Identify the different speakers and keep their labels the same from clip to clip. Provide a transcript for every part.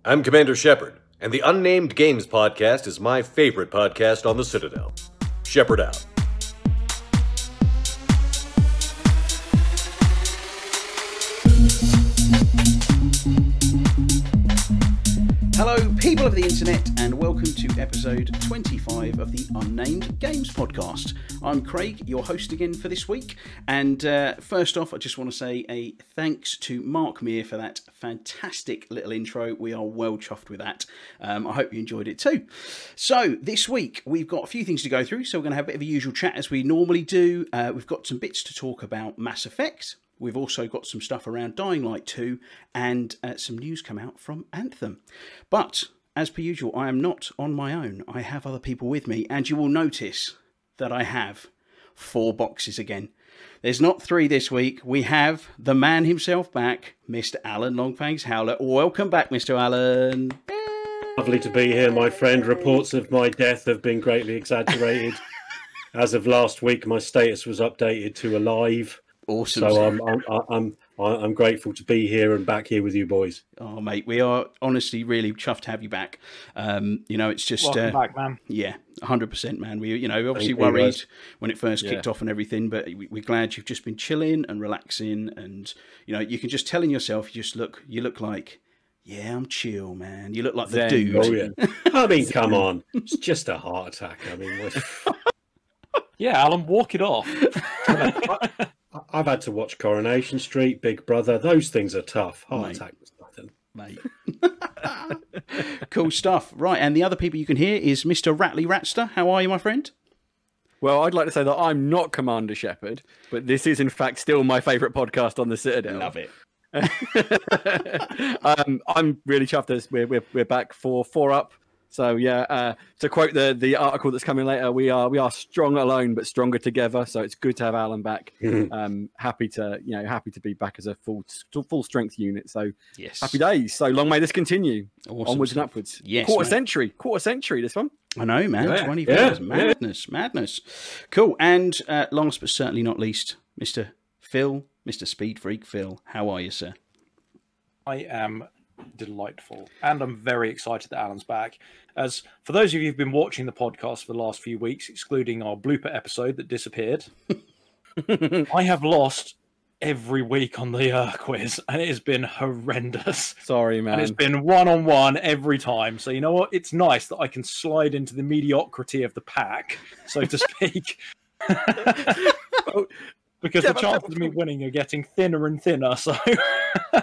Speaker 1: I'm Commander Shepard, and the Unnamed Games podcast is my favorite podcast on the Citadel. Shepard out.
Speaker 2: Hello, people of the internet, and welcome to episode 25 of the Unnamed Games podcast. I'm Craig, your host again for this week, and first off, I just want to say a thanks to Mark Meir for that fantastic little intro. We are well chuffed with that. I hope you enjoyed it too. So, this week, we've got a few things to go through, so we're going to have a bit of a usual chat as we normally do. We've got some bits to talk about Mass Effect. We've also got some stuff around Dying Light 2 and some news come out from Anthem. But, as per usual, I am not on my own. I have other people with me, and you will notice that I have 4 boxes again. There's not 3 this week. We have the man himself back, Mr. Alan Longfangs Howler. Welcome back, Mr. Alan.
Speaker 3: Lovely to be here, my friend. Reports of my death have been greatly exaggerated. As of last week, my status was updated to alive.
Speaker 2: Awesome.
Speaker 3: So I'm grateful to be here and back here with you boys.
Speaker 2: Oh, mate, we are honestly really chuffed to have you back. You know, it's just
Speaker 4: welcome back, man.
Speaker 2: Yeah, 100%, man. We, you know, obviously worried when it first kicked off and everything, but we're glad you've just been chilling and relaxing, and you know, you can just tell in yourself. You look like, yeah, I'm chill, man. You look like the dude.
Speaker 3: Oh yeah. I mean, come on, it's just a heart attack. I mean,
Speaker 4: yeah, Alan, walk it off.
Speaker 3: I've had to watch Coronation Street, Big Brother. Those things are tough. Heart attack was nothing,
Speaker 2: mate. Cool stuff. Right, and the other people you can hear is Mr. Ratley Ratster. How are you, my friend?
Speaker 5: Well, I'd like to say that I'm not Commander Shepard, but this is in fact still my favourite podcast on the Citadel.
Speaker 2: Love it.
Speaker 5: I'm really chuffed as we're back for 4 Up. So yeah, to quote the article that's coming later, we are strong alone but stronger together. So it's good to have Alan back. Happy to be back as a full strength unit. So
Speaker 2: yes,
Speaker 5: happy days. So long may this continue. Awesome. Onwards and upwards.
Speaker 2: Yes,
Speaker 5: quarter century. This one.
Speaker 2: I know, man. 24 years. Madness. Cool. And last but certainly not least, Mr. Phil, Mr. Speed Freak Phil. How are you, sir?
Speaker 4: I am delightful, and I'm very excited that Alan's back. As for those of you who've been watching the podcast for the last few weeks, excluding our blooper episode that disappeared, I have lost every week on the quiz, and it has been horrendous.
Speaker 5: Sorry, man.
Speaker 4: And it's been one-on-one every time. So you know what? It's nice that I can slide into the mediocrity of the pack, so to speak. Because the chances of me winning are getting thinner and thinner. So,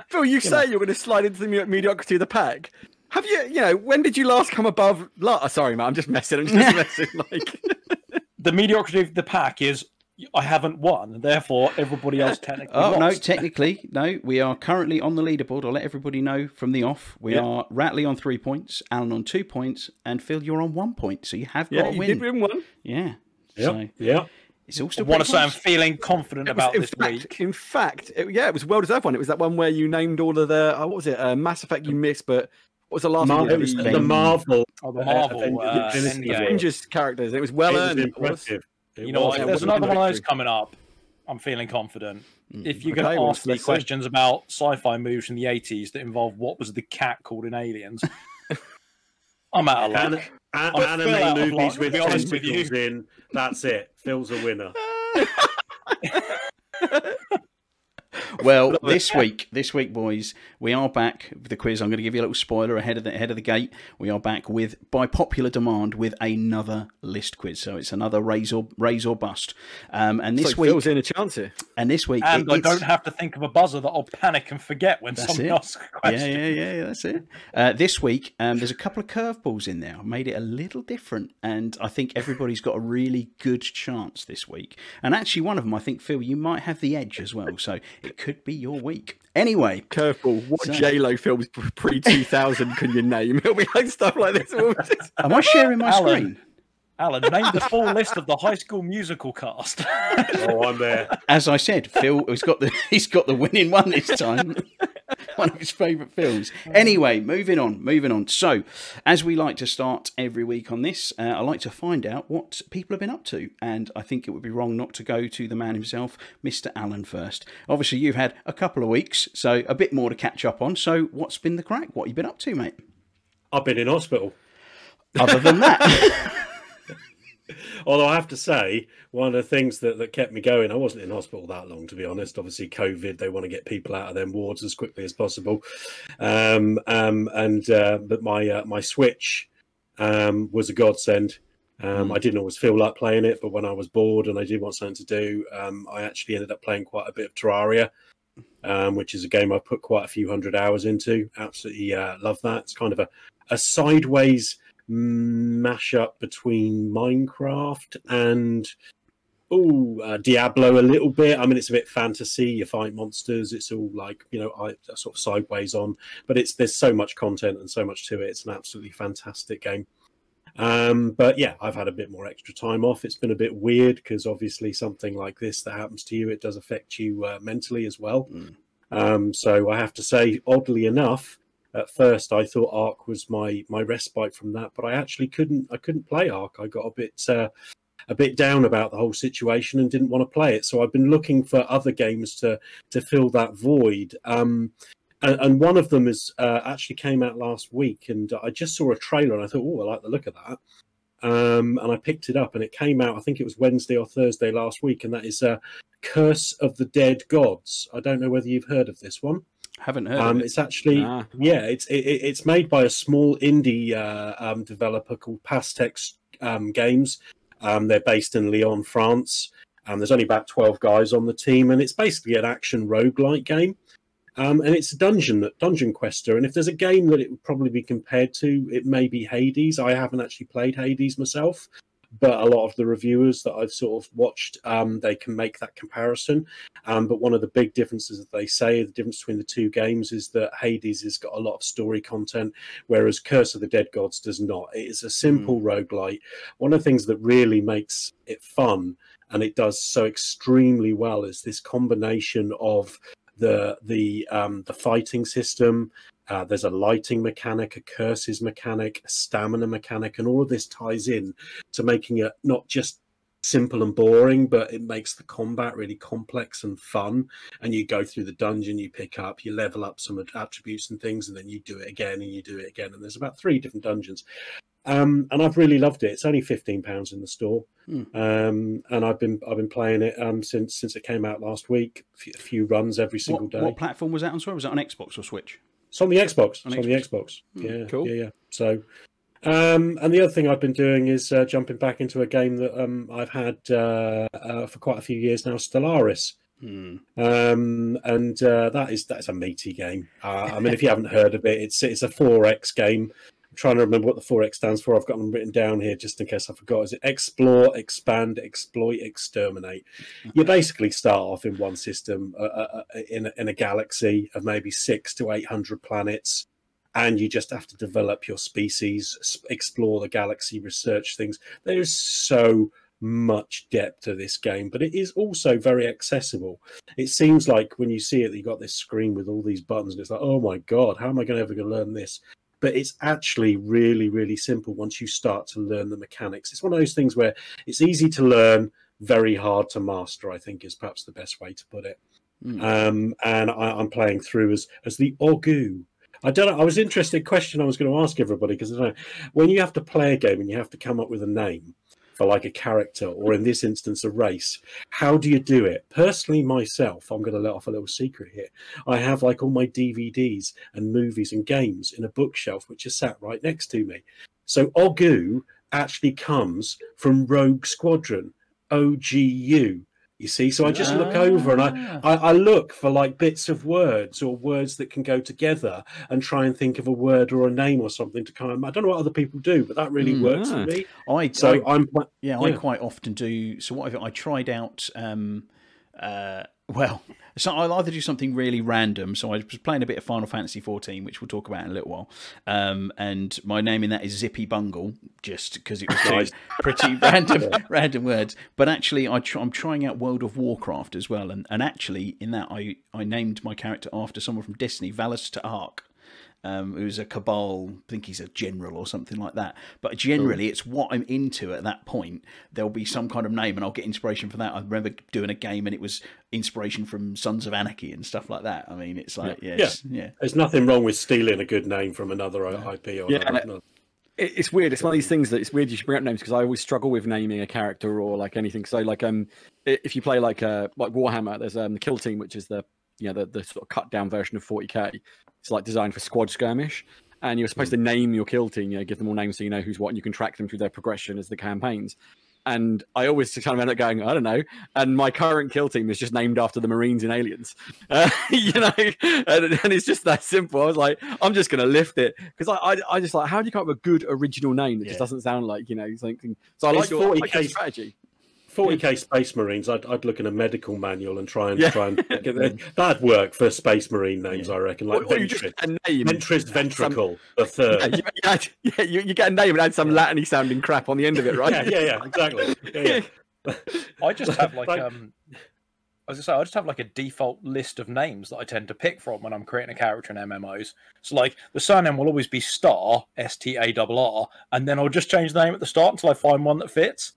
Speaker 5: Phil, you say you're going to slide into the mediocrity of the pack. Have you? When did you last come above? Sorry, man, I'm just messing. Like
Speaker 4: the mediocrity of the pack is I haven't won, therefore everybody else technically.
Speaker 2: Oh
Speaker 4: lost.
Speaker 2: no, technically no. We are currently on the leaderboard. I'll let everybody know from the off. We are Ratley on 3 points, Alan on 2 points, and Phil, you're on 1 point. So you have got a win.
Speaker 5: You did win 1.
Speaker 2: Yeah.
Speaker 3: Yeah.
Speaker 2: It's all still.
Speaker 4: I want to say I'm feeling confident about this week.
Speaker 5: In fact, it was a well-deserved one. It was that one where you named all of the what was it? Mass Effect you missed, but what was the last one?
Speaker 3: It was the Marvel.
Speaker 4: Oh, the Marvel
Speaker 5: Avengers characters. It was well earned.
Speaker 3: Impressive.
Speaker 4: You know what? If there's another one of those coming up, I'm feeling confident. If you're going to ask me questions about sci-fi movies from the 80s that involve what was the cat called in Aliens, I'm out of luck.
Speaker 3: Anime movies with tentacles in. That's it. Phil's a winner.
Speaker 2: Well, this week, boys, we are back with the quiz. I'm going to give you a little spoiler ahead of the gate. We are back with, by popular demand, with another list quiz. So it's another raise or bust. And this week,
Speaker 5: Phil's in a chance here.
Speaker 2: And this week,
Speaker 4: I don't have to think of a buzzer that I'll panic and forget when someone asks a question.
Speaker 2: Yeah, that's it. This week, there's a couple of curveballs in there. I made it a little different, and I think everybody's got a really good chance this week. And actually, one of them, I think, Phil, you might have the edge as well. So it could be your week. Anyway,
Speaker 5: curveball. What J-Lo films pre-2000 can you name? It'll be like stuff like this.
Speaker 2: Am I sharing my screen?
Speaker 4: Alan, name the full list of the High School Musical cast.
Speaker 3: Oh, I'm there.
Speaker 2: As I said, Phil has got the winning one this time. One of his favourite films. Anyway, moving on. So, as we like to start every week on this, I like to find out what people have been up to. And I think it would be wrong not to go to the man himself, Mr. Alan, first. Obviously, you've had a couple of weeks, so a bit more to catch up on. So, what's been the crack? What have you been up to, mate?
Speaker 3: I've been in hospital.
Speaker 2: Other than that.
Speaker 3: Although I have to say, one of the things that kept me going, I wasn't in hospital that long, to be honest. Obviously, COVID, they want to get people out of them wards as quickly as possible. But my Switch was a godsend. I didn't always feel like playing it, but when I was bored and I did want something to do, I actually ended up playing quite a bit of Terraria, which is a game I've put quite a few hundred hours into. Absolutely love that. It's kind of a sideways mashup between Minecraft and Diablo a little bit. I mean, it's a bit fantasy. You fight monsters. It's all like, sort of sideways on, but there's so much content and so much to it. It's an absolutely fantastic game. But yeah, I've had a bit more extra time off. It's been a bit weird because obviously something like this that happens to you, it does affect you mentally as well. So I have to say, oddly enough, at first I thought Ark was my respite from that, but I actually couldn't play Ark. I got a bit down about the whole situation and didn't want to play it. So I've been looking for other games to fill that void. And one of them is actually came out last week, and I just saw a trailer and I thought, I like the look of that. And I picked it up, and it came out, I think it was Wednesday or Thursday last week, and that is Curse of the Dead Gods. I don't know whether you've heard of this one.
Speaker 2: Haven't heard of it.
Speaker 3: It's actually, it's made by a small indie developer called Pastex Games. They're based in Lyon, France. There's only about 12 guys on the team, and it's basically an action roguelike game. And it's a dungeon quester. And if there's a game that it would probably be compared to, it may be Hades. I haven't actually played Hades myself, but a lot of the reviewers that I've sort of watched, they can make that comparison. But one of the big differences that they say, the difference between the two games, is that Hades has got a lot of story content, whereas Curse of the Dead Gods does not. It is a simple roguelite. One of the things that really makes it fun, and it does so extremely well, is this combination of the fighting system. There's a lighting mechanic, a curses mechanic, a stamina mechanic, and all of this ties in to making it not just simple and boring, but it makes the combat really complex and fun. And you go through the dungeon, you level up some attributes and things, and then you do it again and you do it again. And there's about 3 different dungeons. And I've really loved it. It's only £15 in the store, and I've been playing it since it came out last week. A few runs every single day.
Speaker 2: What platform was that on? Sorry, was that on Xbox or Switch?
Speaker 3: It's on the Xbox. On the Xbox. Yeah,
Speaker 2: cool.
Speaker 3: Yeah. So, and the other thing I've been doing is jumping back into a game that I've had for quite a few years now, Stellaris. That's a meaty game. I mean, if you haven't heard of it, it's a 4X game. Trying to remember what the 4X stands for. I've got them written down here just in case I forgot. Is it explore, expand, exploit, exterminate? You basically start off in one system in a galaxy of maybe 600 to 800 planets, and you just have to develop your species, explore the galaxy, research things. There's so much depth to this game, but it is also very accessible. It seems like when you see it, you've got this screen with all these buttons, and it's like, oh my god, how am I ever going to learn this? But it's actually really, really simple once you start to learn the mechanics. It's one of those things where it's easy to learn, very hard to master, I think is perhaps the best way to put it. And I'm playing through as the Ogu. I don't know. I was interested question I was going to ask everybody, because I don't know, when you have to play a game and you have to come up with a name for like a character, or in this instance a race, how do you do it? Personally, myself, I'm going to let off a little secret here. I have like all my DVDs and movies and games in a bookshelf which is sat right next to me. So Ogu actually comes from Rogue Squadron, OGU. You see, so I just look over and I look for like bits of words or words that can go together and try and think of a word or a name or something to kind of, I don't know what other people do, but that really works for me. I
Speaker 2: quite often do. So what I tried out, so I'll either do something really random. So I was playing a bit of Final Fantasy 14, which we'll talk about in a little while. And my name in that is Zippy Bungle, just because it was pretty random words. But actually, I'm trying out World of Warcraft as well. And actually, in that, I named my character after someone from Destiny, Valis to Ark. who's a Cabal, I think he's a general or something like that. But generally, it's what I'm into at that point. There'll be some kind of name, and I'll get inspiration from that. I remember doing a game, and it was inspiration from Sons of Anarchy and stuff like that. I mean, it's like, yeah.
Speaker 3: There's nothing wrong with stealing a good name from another IP or another.
Speaker 5: It's weird. It's one of these things that it's weird you should bring up names, because I always struggle with naming a character or like anything. So like if you play like Warhammer, there's the Kill Team, which is the sort of cut down version of 40k. It's like designed for squad skirmish, and you're supposed to name your kill team. Give them all names so you know who's what, and you can track them through their progression as the campaigns. And I always kind of end up going, I don't know. And my current kill team is just named after the Marines in Aliens, and it's just that simple. I was like, I'm just going to lift it, because I just like, how do you come up with a good original name that just doesn't sound like something? So I like your strategy.
Speaker 3: 40k Space Marines. I'd look in a medical manual and try and get there. That'd work for Space Marine names, I reckon. Like Ventrist Ventricle, the third.
Speaker 5: You get a name and add some Latin-y sounding crap on the end of it, right?
Speaker 3: yeah, exactly.
Speaker 4: I just have like as I say, I just have like a default list of names that I tend to pick from when I'm creating a character in MMOs. So like the surname will always be Star, Starr, and then I'll just change the name at the start until I find one that fits.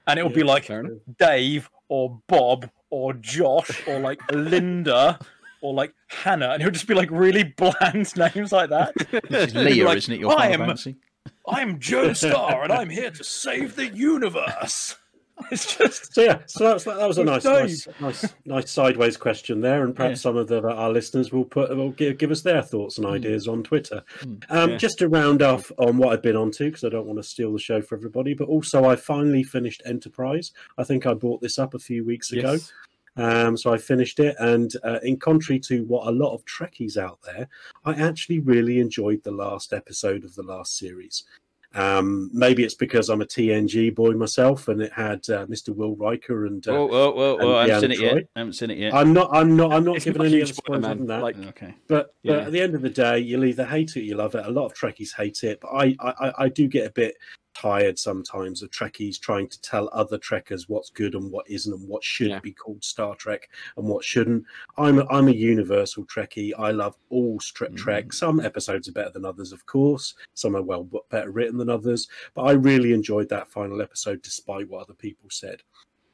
Speaker 4: And it'll be like Dave or Bob or Josh or like Linda or like Hannah, and it'll just be like really bland names like that.
Speaker 2: This is Leah, like, isn't it? Your Final Fantasy?
Speaker 4: I'm Joe Starr, and I'm here to save the universe. It's just
Speaker 3: that was a nice sideways question there, and perhaps some of our listeners will give us their thoughts and ideas on Twitter. Just to round off on what I've been on to, because I don't want to steal the show for everybody, but also I finally finished Enterprise. I think I brought this up a few weeks ago. So I finished it, and in contrary to what a lot of Trekkies out there, I actually really enjoyed the last episode of the last series. Maybe it's because I'm a TNG boy myself, and it had Mr. Will Riker and
Speaker 2: I haven't seen it yet.
Speaker 3: I'm not giving any other spoilers than that. But at the end of the day, you'll either hate it or you love it. A lot of Trekkies hate it, but I do get a bit tired sometimes of Trekkies trying to tell other Trekkers what's good and what isn't, and what should be called Star Trek and what shouldn't. I'm a universal Trekkie. I love all Trek. Some episodes are better than others, of course. Some are better written than others. But I really enjoyed that final episode, despite what other people said.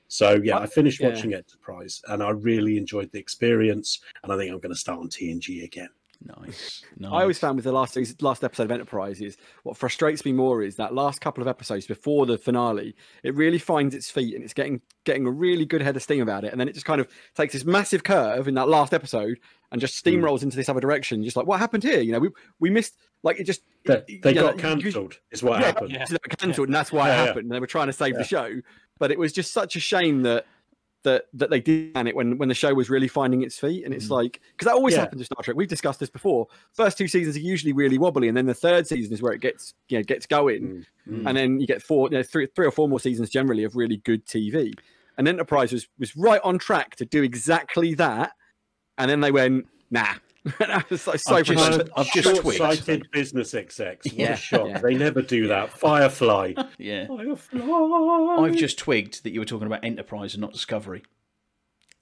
Speaker 3: So I finished watching Enterprise, and I really enjoyed the experience. And I think I'm going to start on TNG again.
Speaker 2: Nice.
Speaker 5: I always found with the last episode of Enterprise is what frustrates me more is that last couple of episodes before the finale, it really finds its feet and it's getting a really good head of steam about it, and then it just kind of takes this massive curve in that last episode and just steamrolls into this other direction. Just like, what happened here? We missed, like, it just
Speaker 3: they got cancelled. Is what happened.
Speaker 5: They got cancelled, and that's why it happened. And they were trying to save the show, but it was just such a shame that they did it when the show was really finding its feet. And it's like, because that always happens with Star Trek. We've discussed this before. First two seasons are usually really wobbly, and then the third season is where it gets going, and then you get three or four more seasons generally of really good TV. And Enterprise was right on track to do exactly that, and then they went, nah. I've just
Speaker 3: short-sighted business execs. What a shock! They never do that. Firefly. Firefly.
Speaker 2: I've just twigged that you were talking about Enterprise and not Discovery.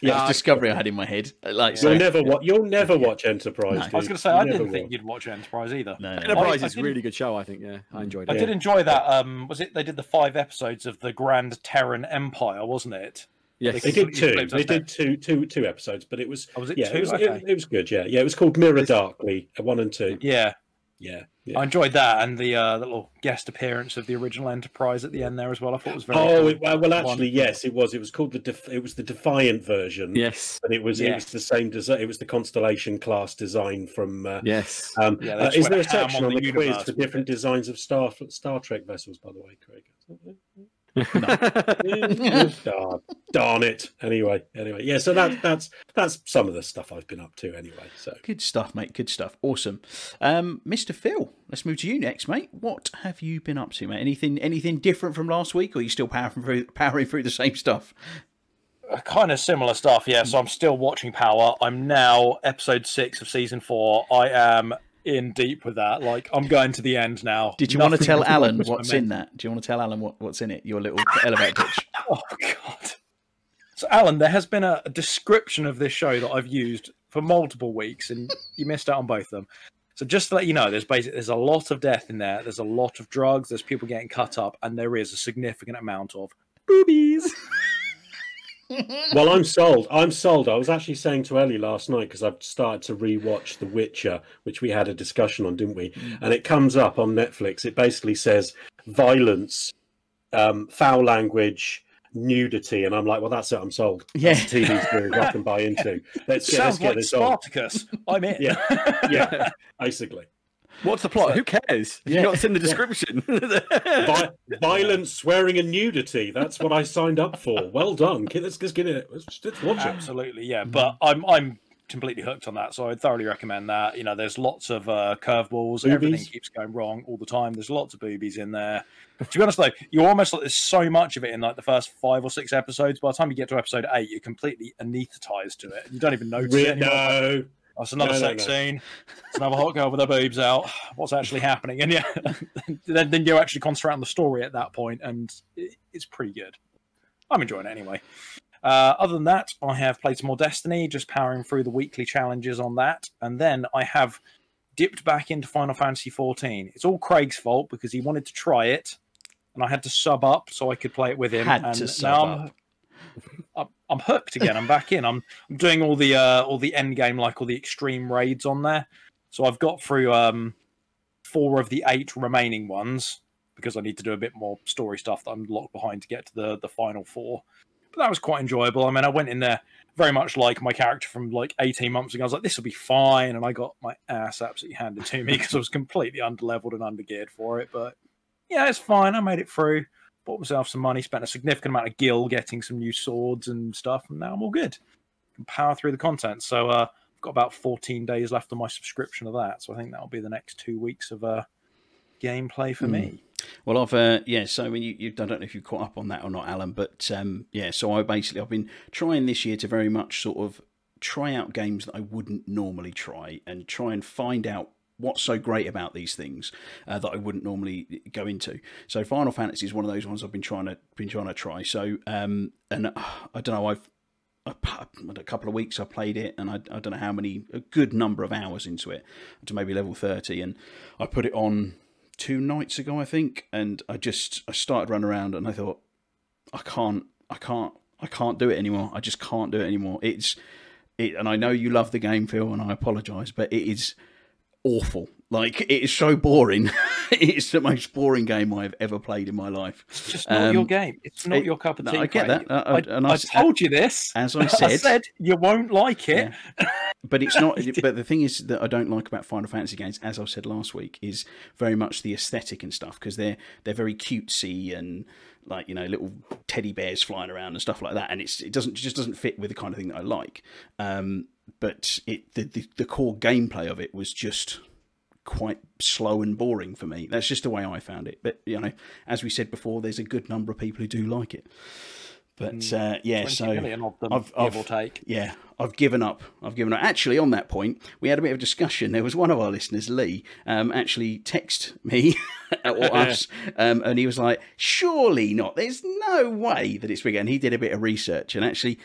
Speaker 2: Yeah, it's Discovery I had in my head.
Speaker 3: You'll never watch Enterprise.
Speaker 4: No. I was going to say I didn't think you'd watch Enterprise either.
Speaker 5: No. Enterprise is a really good show. I think. Yeah, I enjoyed it.
Speaker 4: I did enjoy that. Was it? They did the 5 episodes of the Grand Terran Empire, wasn't it?
Speaker 5: Yes,
Speaker 3: they did two. They did two episodes, but it was
Speaker 4: was it 2?
Speaker 3: It was good. Yeah, it was called Mirror Darkly 1 and 2.
Speaker 4: Yeah.
Speaker 3: I
Speaker 4: enjoyed that, and the little guest appearance of the original Enterprise at the end there as well. I thought it was very.
Speaker 3: Well, actually, yes, it was. It was called the Defiant version.
Speaker 5: Yes,
Speaker 3: and it was the same design. It was the Constellation class design from.
Speaker 5: Yes.
Speaker 3: Is there a section on the quiz for different designs of Star Trek vessels? By the way, Craig. Darn it. Anyway, yeah. So that's some of the stuff I've been up to. Anyway, so
Speaker 2: good stuff, mate. Good stuff. Awesome, Mr. Phil. Let's move to you next, mate. What have you been up to, mate? Anything different from last week, or are you still powering through the same stuff?
Speaker 4: Kind of similar stuff, yeah. So I'm still watching Power. I'm now episode 6 of season 4. I am in deep with that. Like, I'm going to the end now.
Speaker 2: Did you want to tell Alan what's in that? Do you want to tell Alan what's in it? Your little elevator pitch.
Speaker 4: Oh God. So Alan, there has been a description of this show that I've used for multiple weeks, and you missed out on both of them. So just to let you know, there's a lot of death in there. There's a lot of drugs. There's people getting cut up, and there is a significant amount of boobies.
Speaker 3: Well, I'm sold. I'm sold. I was actually saying to Ellie last night, because I've started to rewatch The Witcher, which we had a discussion on, didn't we? And it comes up on Netflix. It basically says violence, foul language, nudity, and I'm like, well, that's it. I'm sold.
Speaker 2: Yeah.
Speaker 3: That's a TV series I can buy into. Let's
Speaker 4: Sounds
Speaker 3: get
Speaker 4: like
Speaker 3: this on.
Speaker 4: Spartacus. I'm in.
Speaker 3: Yeah, basically.
Speaker 5: What's the plot? Who cares? Have you not seen the description?
Speaker 3: Violence, swearing, and nudity. That's what I signed up for. Well done. Let's get it. Let's watch it.
Speaker 4: Absolutely, yeah. But I'm completely hooked on that, so I'd thoroughly recommend that. You know, there's lots of curveballs. Everything keeps going wrong all the time. There's lots of boobies in there. To be honest, though, you're almost like there's so much of it in like the first 5 or 6 episodes. By the time you get to episode 8, you're completely anethatized to it. You don't even notice it anymore.
Speaker 3: No.
Speaker 4: Oh, it's another sex scene. It's another hot girl with her boobs out. What's actually happening? And yeah, then you actually concentrate on the story at that point, and it's pretty good. I'm enjoying it anyway. Other than that, I have played some more Destiny, just powering through the weekly challenges on that. And then I have dipped back into Final Fantasy XIV. It's all Craig's fault because he wanted to try it, and I had to sub up so I could play it with him. I'm hooked again. I'm back in. I'm doing all the end game, like all the extreme raids on there. So I've got through 4 of the 8 remaining ones because I need to do a bit more story stuff that I'm locked behind to get to the final 4. But that was quite enjoyable. I mean, I went in there very much like my character from like 18 months ago. I was like, this will be fine, and I got my ass absolutely handed to me because I was completely underleveled and undergeared for it. But yeah, it's fine. I made it through. Bought myself some money, spent a significant amount of gil getting some new swords and stuff, and now I'm all good. I can power through the content. So I've got about 14 days left on my subscription of that. So I think that'll be the next 2 weeks of gameplay for me.
Speaker 2: Well, I've so I mean, I don't know if you caught up on that or not, Alan, but so I've been trying this year to very much sort of try out games that I wouldn't normally try and try and find out what's so great about these things that I wouldn't normally go into. So Final Fantasy is one of those ones I've been trying to try. So and I don't know, I've a couple of weeks I played it, and I don't know how many, a good number of hours into it, to maybe level 30, and I put it on 2 nights ago, I think, and I started running around, and I thought, I can't do it anymore. I just can't do it anymore. And I know you love the game, Phil, and I apologise, but it is awful. Like, it is so boring. It's the most boring game I've ever played in my life.
Speaker 4: It's just not your game. It's not your cup of tea.
Speaker 2: No, I get that.
Speaker 4: I told you this.
Speaker 2: As I said,
Speaker 4: I said you won't like it.
Speaker 2: Yeah. But it's not. But the thing is that I don't like about Final Fantasy games, as I said last week, is very much the aesthetic and stuff, because they're very cutesy and, like, you know, little teddy bears flying around and stuff like that, and it just doesn't fit with the kind of thing that I like. But the core gameplay of it was just quite slow and boring for me. That's just the way I found it. But, you know, as we said before, there's a good number of people who do like it. But yeah, 20
Speaker 4: million of them, give or take.
Speaker 2: Yeah, I've given up. Actually, on that point, we had a bit of a discussion. There was one of our listeners, Lee, actually text me or us, and he was like, "Surely not. There's no way that it's bigger." And he did a bit of research, and actually,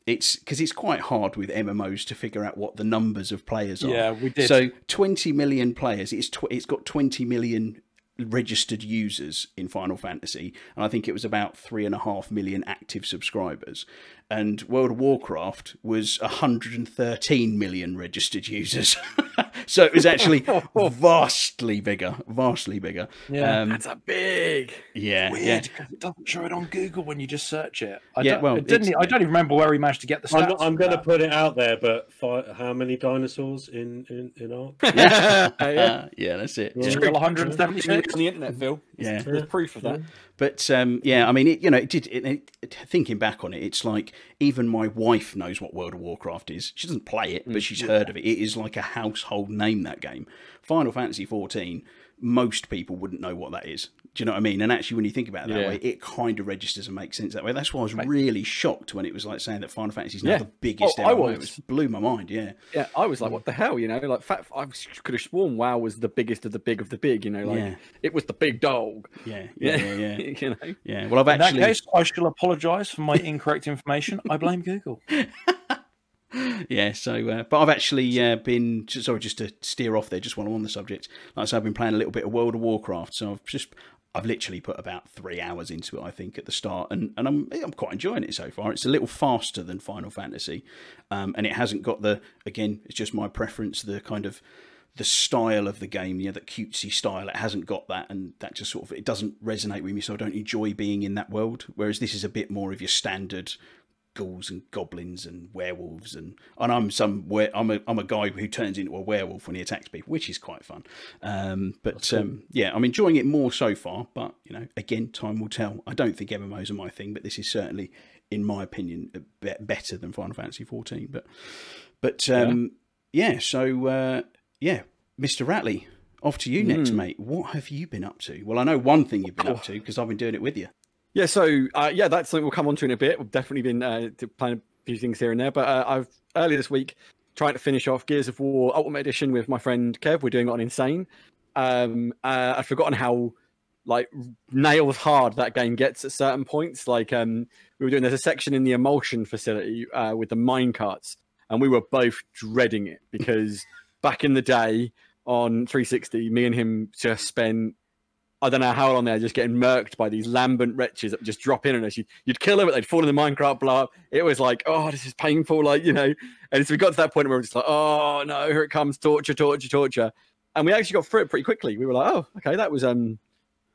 Speaker 2: it's because it's quite hard with MMOs to figure out what the numbers of players are.
Speaker 4: Yeah, we did.
Speaker 2: So 20 million players. It's got 20 million registered users in Final Fantasy, and I think it was about 3.5 million active subscribers. And World of Warcraft was 113 million registered users. So it was actually vastly bigger.
Speaker 4: Yeah, that's a big.
Speaker 2: Yeah,
Speaker 4: weird, because it doesn't show it on Google when you just search it. I don't even remember where we managed to get the stats.
Speaker 3: I'm going to put it out there, but how many dinosaurs in Ark?
Speaker 2: Yeah, that's it.
Speaker 5: Yeah.
Speaker 4: Still 176
Speaker 5: on the internet, Phil.
Speaker 2: Yeah,
Speaker 5: there's proof of that.
Speaker 2: But yeah, I mean, thinking back on it, it's like even my wife knows what World of Warcraft is. She doesn't play it, but she's heard of it. It is like a household name, that game. Final Fantasy XIV, most people wouldn't know what that is. Do you know what I mean? And actually, when you think about it that way, it kind of registers and makes sense that way. That's why I was really shocked when it was like saying that Final Fantasy is now the biggest MMO. It blew my mind. Yeah,
Speaker 5: I was like, what the hell? You know, like I could have sworn WoW was the biggest of the big of the big. You know, like it was the big dog.
Speaker 2: Yeah.
Speaker 5: You know?
Speaker 2: Yeah. Well,
Speaker 4: in that case, I shall apologise for my incorrect information. I blame Google.
Speaker 2: Yeah, so but I've actually been sorry, just to steer off there, just while I'm on the subject. Like I said, I've been playing a little bit of World of Warcraft, so I've literally put about 3 hours into it, I think, at the start, and I'm quite enjoying it so far. It's a little faster than Final Fantasy, and it hasn't got again, it's just my preference, the kind of the style of the game, that cutesy style. It hasn't got that, and that just sort of, it doesn't resonate with me, so I don't enjoy being in that world. Whereas this is a bit more of your standard ghouls and goblins and werewolves, and I'm a guy who turns into a werewolf when he attacks people, which is quite fun. Yeah, I'm enjoying it more so far, but again, time will tell. I don't think MMOs are my thing, but this is certainly, in my opinion, better than Final Fantasy 14. Yeah, Mr. Ratley, off to you next, mate. What have you been up to? Well, I know one thing you've been up to because I've been doing it with you.
Speaker 5: Yeah, so that's something we'll come on to in a bit. We've definitely been playing a few things here and there, but I've earlier this week tried to finish off Gears of War Ultimate Edition with my friend Kev. We're doing it on Insane. I'd forgotten how nails hard that game gets at certain points. There's a section in the emulsion facility with the minecarts, and we were both dreading it because back in the day on 360, me and him just spent, I don't know how long there, just getting murked by these lambent wretches that would just drop in on us. You'd kill them, but they'd fall in the minecart, blow up. It was like, oh, this is painful, And so we got to that point where we were just like, oh no, here it comes, torture. And we actually got through it pretty quickly. We were like, oh, okay, that was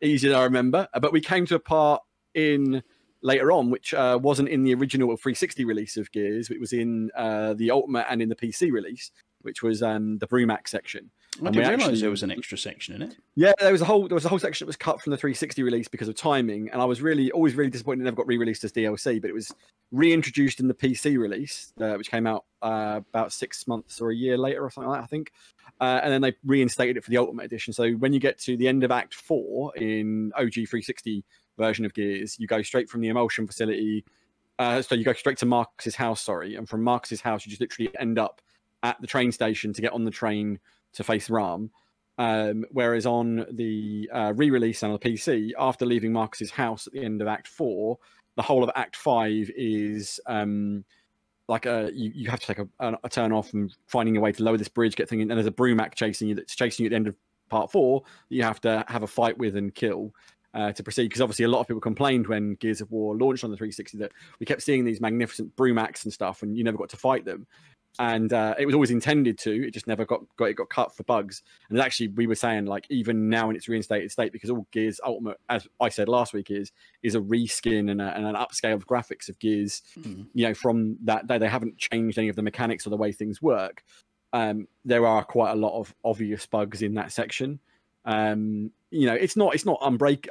Speaker 5: easier than I remember. But we came to a part in later on, which wasn't in the original 360 release of Gears. It was in the Ultimate and in the PC release, which was the Brumac section.
Speaker 2: I didn't realise there was an extra section in it.
Speaker 5: Yeah, there was a whole section that was cut from the 360 release because of timing, and I was always really disappointed it never got re-released as DLC, but it was reintroduced in the PC release, which came out about 6 months or a year later or something like that, I think. And then they reinstated it for the Ultimate Edition. So when you get to the end of Act 4 in OG 360 version of Gears, you go straight from the emulsion facility. So you go straight to Marcus's house, and from Marcus's house, you just literally end up at the train station to get on the train to face Ram. Whereas on the re-release on the PC, after leaving Marcus's house at the end of Act 4, the whole of Act 5 is you have to take a turn off and finding a way to lower this bridge, get things, and there's a Brumac chasing you that's chasing you at the end of Part 4 that you have to have a fight with and kill to proceed. Because obviously a lot of people complained when Gears of War launched on the 360 that we kept seeing these magnificent Brumacs and stuff and you never got to fight them. And it was always intended to, it just never got cut for bugs. And actually, we were saying, even now in its reinstated state, because all Gears Ultimate, as I said last week, is a reskin and an upscale of graphics of Gears. From that day, they haven't changed any of the mechanics or the way things work. There are quite a lot of obvious bugs in that section. It's not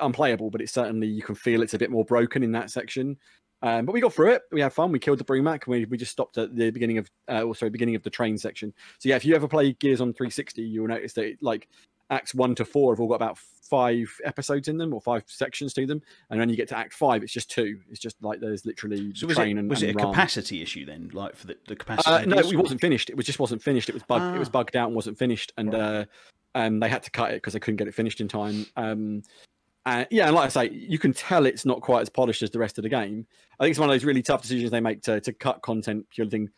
Speaker 5: unplayable, but it's certainly, you can feel it's a bit more broken in that section. But we got through it. We had fun. We killed the Brumac. And we just stopped at the beginning of the train section. So yeah, if you ever play Gears on 360, you'll notice that Acts 1 to 4 have all got about 5 episodes in them or 5 sections to them, and when you get to Act 5, it's just 2. It's just there's literally train
Speaker 2: was it a capacity issue then, for the capacity?
Speaker 5: No, it wasn't finished. It just wasn't finished. It was bugged. It was bugged out and wasn't finished, and they had to cut it because they couldn't get it finished in time. And like I say, you can tell it's not quite as polished as the rest of the game. I think it's one of those really tough decisions they make to cut content purely thing.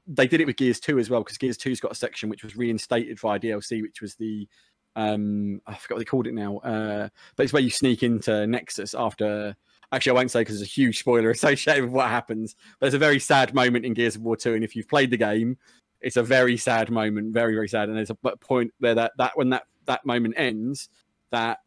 Speaker 5: They did it with Gears 2 as well, because Gears 2's got a section which was reinstated via DLC, which was the I forgot what they called it now, but it's where you sneak into Nexus after. Actually, I won't say because there's a huge spoiler associated with what happens. But there's a very sad moment in Gears of War 2, and if you've played the game, it's a very sad moment, very very sad. And there's a point where when that moment ends, that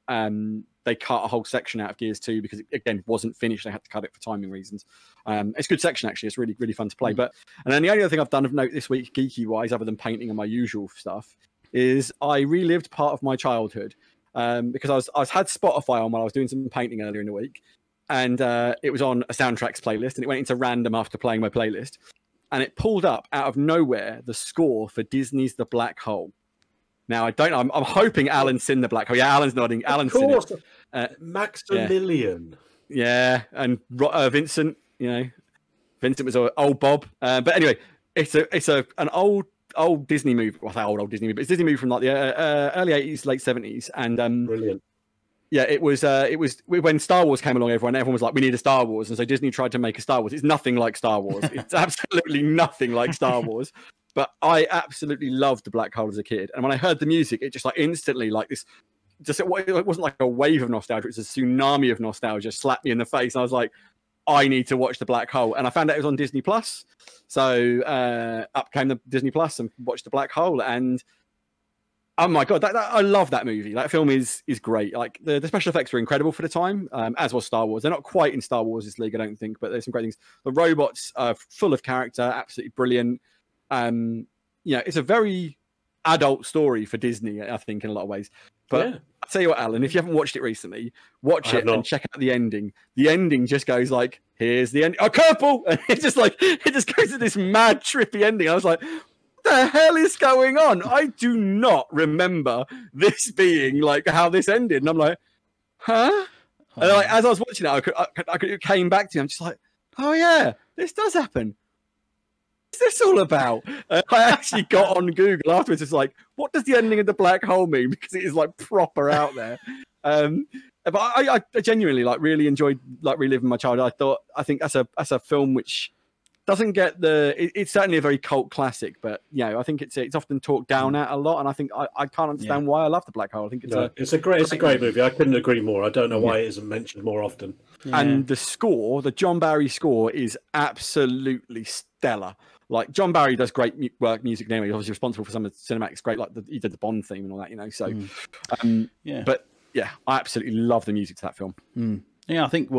Speaker 5: they cut a whole section out of Gears 2 because it, again, wasn't finished. They had to cut it for timing reasons. It's a good section, actually. It's really, really fun to play. And then the only other thing I've done of note this week, geeky-wise, other than painting and my usual stuff, is I relived part of my childhood because I had Spotify on while I was doing some painting earlier in the week, and it was on a soundtracks playlist, and it went into random after playing my playlist, and it pulled up out of nowhere the score for Disney's The Black Hole. Now, I don't know. I'm hoping Alan's seen The Black Hole. Yeah, Alan's nodding. Alan's seen it.
Speaker 3: Maximilian.
Speaker 5: Yeah, and Vincent, Vincent was old Bob. But anyway, it's an old Disney movie. Well, I say old Disney movie, but it's a Disney movie from the early 80s, late 70s. And
Speaker 3: brilliant.
Speaker 5: it was when Star Wars came along. Everyone was like, we need a Star Wars, and so Disney tried to make a Star Wars. It's nothing like Star Wars. It's absolutely nothing like Star Wars. But I absolutely loved the Black Hole as a kid, and when I heard the music, it just like instantly like this. Just it wasn't like a wave of nostalgia; it was a tsunami of nostalgia slapped me in the face. And I was like, I need to watch the Black Hole, and I found out it was on Disney Plus. So up came the Disney Plus and watched the Black Hole, and oh my god, I love that movie. That film is great. Like the special effects were incredible for the time, as was Star Wars. They're not quite in Star Wars' league, I don't think, but there's some great things. The robots are full of character, absolutely brilliant. It's a very adult story for Disney, I think, in a lot of ways. But yeah. I'll tell you what, Alan, if you haven't watched it recently, watch it and check out the ending. The ending just goes like, here's the end. A couple! And it just goes to this mad, trippy ending. I was like, what the hell is going on? I do not remember this being like how this ended. And I'm like, huh? And like, as I was watching it, it came back to me. I'm just like, oh yeah, this does happen. What's this all about? I actually got on Google afterwards. It's like, what does the ending of the Black Hole mean? Because it is like proper out there. But I genuinely like really enjoyed like reliving my childhood. I think that's a film which doesn't get it's certainly a very cult classic, but I think it's often talked down at a lot, and I think I can't understand why I love the Black Hole. I think it's a great movie. I couldn't agree more. I don't know why it isn't mentioned more often. Yeah. And the John Barry score is absolutely stellar. Like John Barry does great work music anyway. He's obviously responsible for some of the cinematics. Great, like he did the Bond theme and all that, So, but yeah, I absolutely love the music to that film.
Speaker 2: Yeah, I think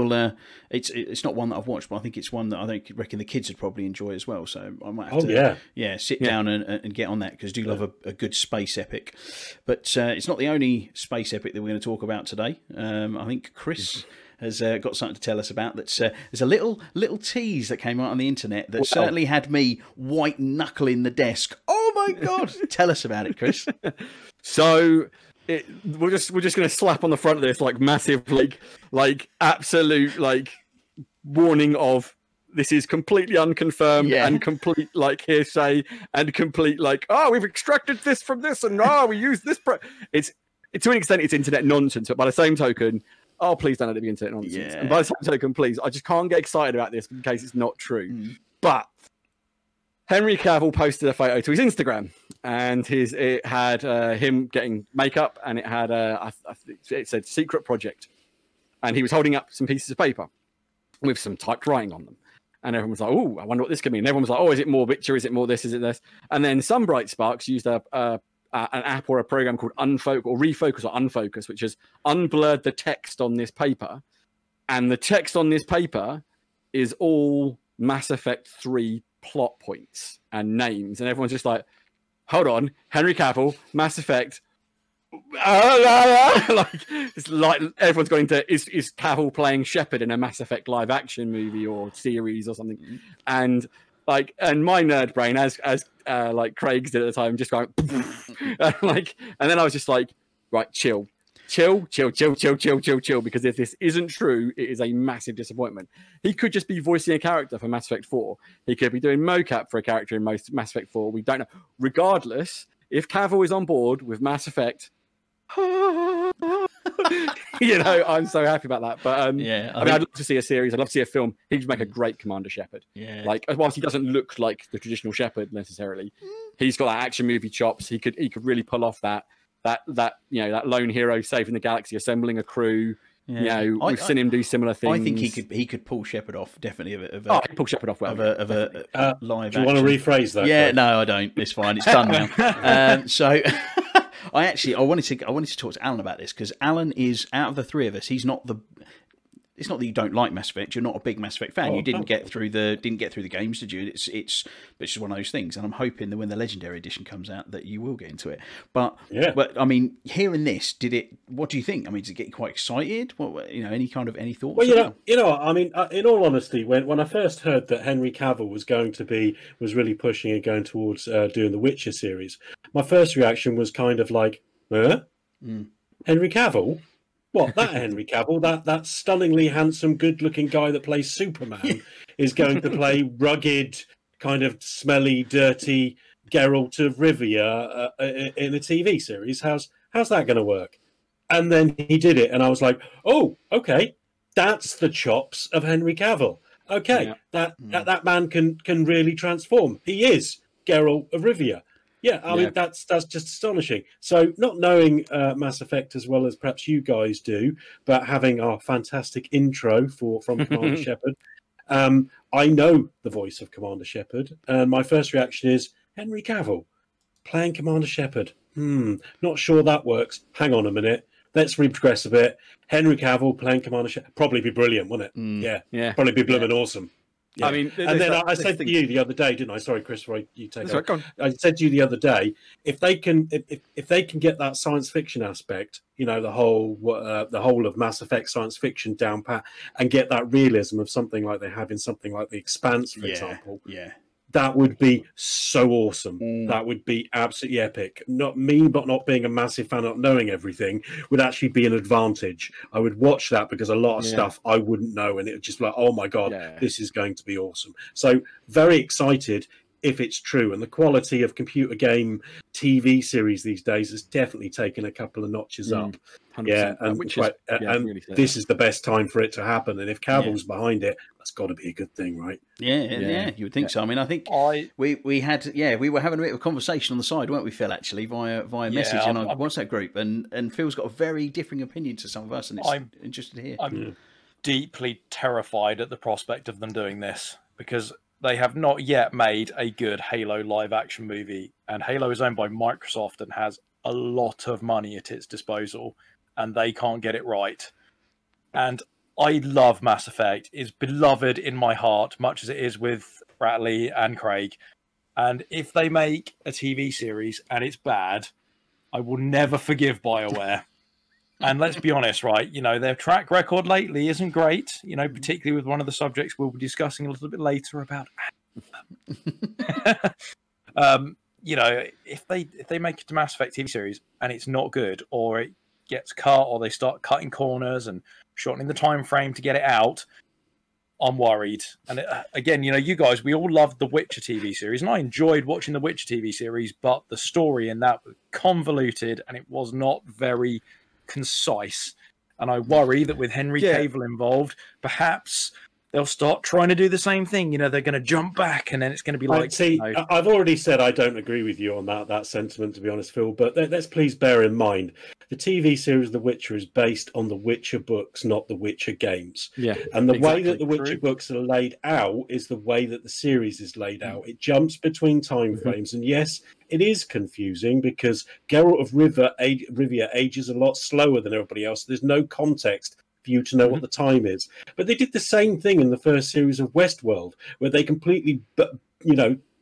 Speaker 2: it's not one that I've watched, but I think it's one that I reckon the kids would probably enjoy as well. So I might have to sit down and get on that, because I do love a good space epic. But it's not the only space epic that we're going to talk about today. I think Chris has got something to tell us about. There's a little tease that came out on the internet that certainly had me white knuckling the desk. Oh my god! Tell us about it, Chris.
Speaker 5: So we're just going to slap on the front of this like massive like absolute like warning of this is completely unconfirmed and complete like hearsay and complete like we've extracted this from this and we use this. It's to an extent it's internet nonsense, but by the same token. Oh, please don't let it be internet nonsense. Yeah. And by the same token, please, I just can't get excited about this in case it's not true. But Henry Cavill posted a photo to his Instagram, and it had him getting makeup, and it had it said secret project, and he was holding up some pieces of paper with some typed writing on them, and everyone was like, "Oh, I wonder what this could mean." And everyone was like, "Oh, is it more picture? Is it more this? Is it this?" And then some bright sparks used an app or a program called Refocus or Unfocus, which has unblurred the text on this paper. And the text on this paper is all Mass Effect 3 plot points and names. And everyone's just like, hold on, Henry Cavill, Mass Effect. It's like everyone's going to, is Cavill playing Shepard in a Mass Effect live action movie or series or something? And my nerd brain, as like Craig's did at the time, just going and then I was just like, right, chill, because if this isn't true, it is a massive disappointment. He could just be voicing a character for Mass Effect 4. He could be doing mocap for a character in Mass Effect 4. We don't know. Regardless, if Cavill is on board with Mass Effect, I'm so happy about that. But I'd love to see a series. I'd love to see a film. He'd make a great Commander Shepard. Yeah. Like, whilst he doesn't look like the traditional Shepard necessarily, he's got that action movie chops. He could really pull off that lone hero saving the galaxy, assembling a crew. Yeah. We've seen him do similar things.
Speaker 2: I think he could pull Shepard off, definitely.
Speaker 5: He could pull Shepard off well.
Speaker 2: Of a live
Speaker 3: do you want to rephrase that?
Speaker 2: Yeah, no, I don't. It's fine. It's done now. So I wanted to talk to Alan about this, because Alan is, out of the three of us, he's not the. It's not that you don't like Mass Effect. You're not a big Mass Effect fan. You didn't get through the games, did you? It's just one of those things. And I'm hoping that when the Legendary Edition comes out, that you will get into it. But I mean, hearing this, what do you think? I mean, did it get you quite excited? Any thoughts?
Speaker 3: Well, I mean, in all honesty, when I first heard that Henry Cavill was really pushing and going towards doing the Witcher series, my first reaction was kind of like, Henry Cavill. What, that Henry Cavill, that stunningly handsome, good-looking guy that plays Superman, is going to play rugged, kind of smelly, dirty Geralt of Rivia in a TV series? How's that going to work? And then he did it, and I was like, "Oh, okay, that's the chops of Henry Cavill. Okay, that man can really transform. He is Geralt of Rivia. Yeah, I mean that's just astonishing. So not knowing Mass Effect as well as perhaps you guys do, but having our fantastic intro from Commander Shepard, I know the voice of Commander Shepard, and my first reaction is Henry Cavill playing Commander Shepard. Not sure that works. Hang on a minute. Let's regress a bit. Henry Cavill playing Commander Shepard. Probably be brilliant, wouldn't it? Yeah. Probably be blooming awesome. Yeah.
Speaker 5: I mean,
Speaker 3: and then I said to you the other day, didn't I? Sorry, Chris, you take it. Right, I said to you the other day, if they can get that science fiction aspect, you know, the whole of Mass Effect science fiction down pat, and get that realism of something like they have in something like The Expanse, for example. Yeah. That would be so awesome. That would be absolutely epic. Not me, but not being a massive fan, not knowing everything, would actually be an advantage. I would watch that because a lot of stuff I wouldn't know, and it would just be like, oh my God, this is going to be awesome. So very excited if it's true. And the quality of computer game TV series these days has definitely taken a couple of notches up. 100%. Yeah, and really this is the best time for it to happen. And if Cavill's behind it, that's got to be a good thing, right?
Speaker 2: Yeah, you would think so. I mean, I think we were having a bit of a conversation on the side, weren't we, Phil? Actually, via message in our WhatsApp group, and Phil's got a very differing opinion to some of us, and I'm interested to hear.
Speaker 4: I'm deeply terrified at the prospect of them doing this because they have not yet made a good Halo live-action movie, and Halo is owned by Microsoft and has a lot of money at its disposal, and they can't get it right. And I love Mass Effect. It's beloved in my heart, much as it is with Bradley and Craig. And if they make a TV series and it's bad, I will never forgive BioWare. And let's be honest, right? You know, their track record lately isn't great, you know, particularly with one of the subjects we'll be discussing a little bit later about Anthem. You know, if they make a Mass Effect TV series and it's not good, or it gets cut, or they start cutting corners and shortening the time frame to get it out, I'm worried. And again, you know, you guys, we all loved the Witcher TV series, and I enjoyed watching the Witcher TV series, but the story in that was convoluted and it was not very concise. And I worry that with Henry Cavill involved, perhaps they'll start trying to do the same thing. You know, they're going to jump back, and then it's going to be like...
Speaker 3: See, you know... I've already said I don't agree with you on that sentiment, to be honest, Phil, but let's please bear in mind, the TV series The Witcher is based on the Witcher books, not the Witcher games. Yeah, and the way that the Witcher books are laid out is the way that the series is laid out. It jumps between time frames, and yes, it is confusing because Geralt of Rivia ages a lot slower than everybody else. There's no context for you to know what the time is. But they did the same thing in the first series of Westworld, where they completely,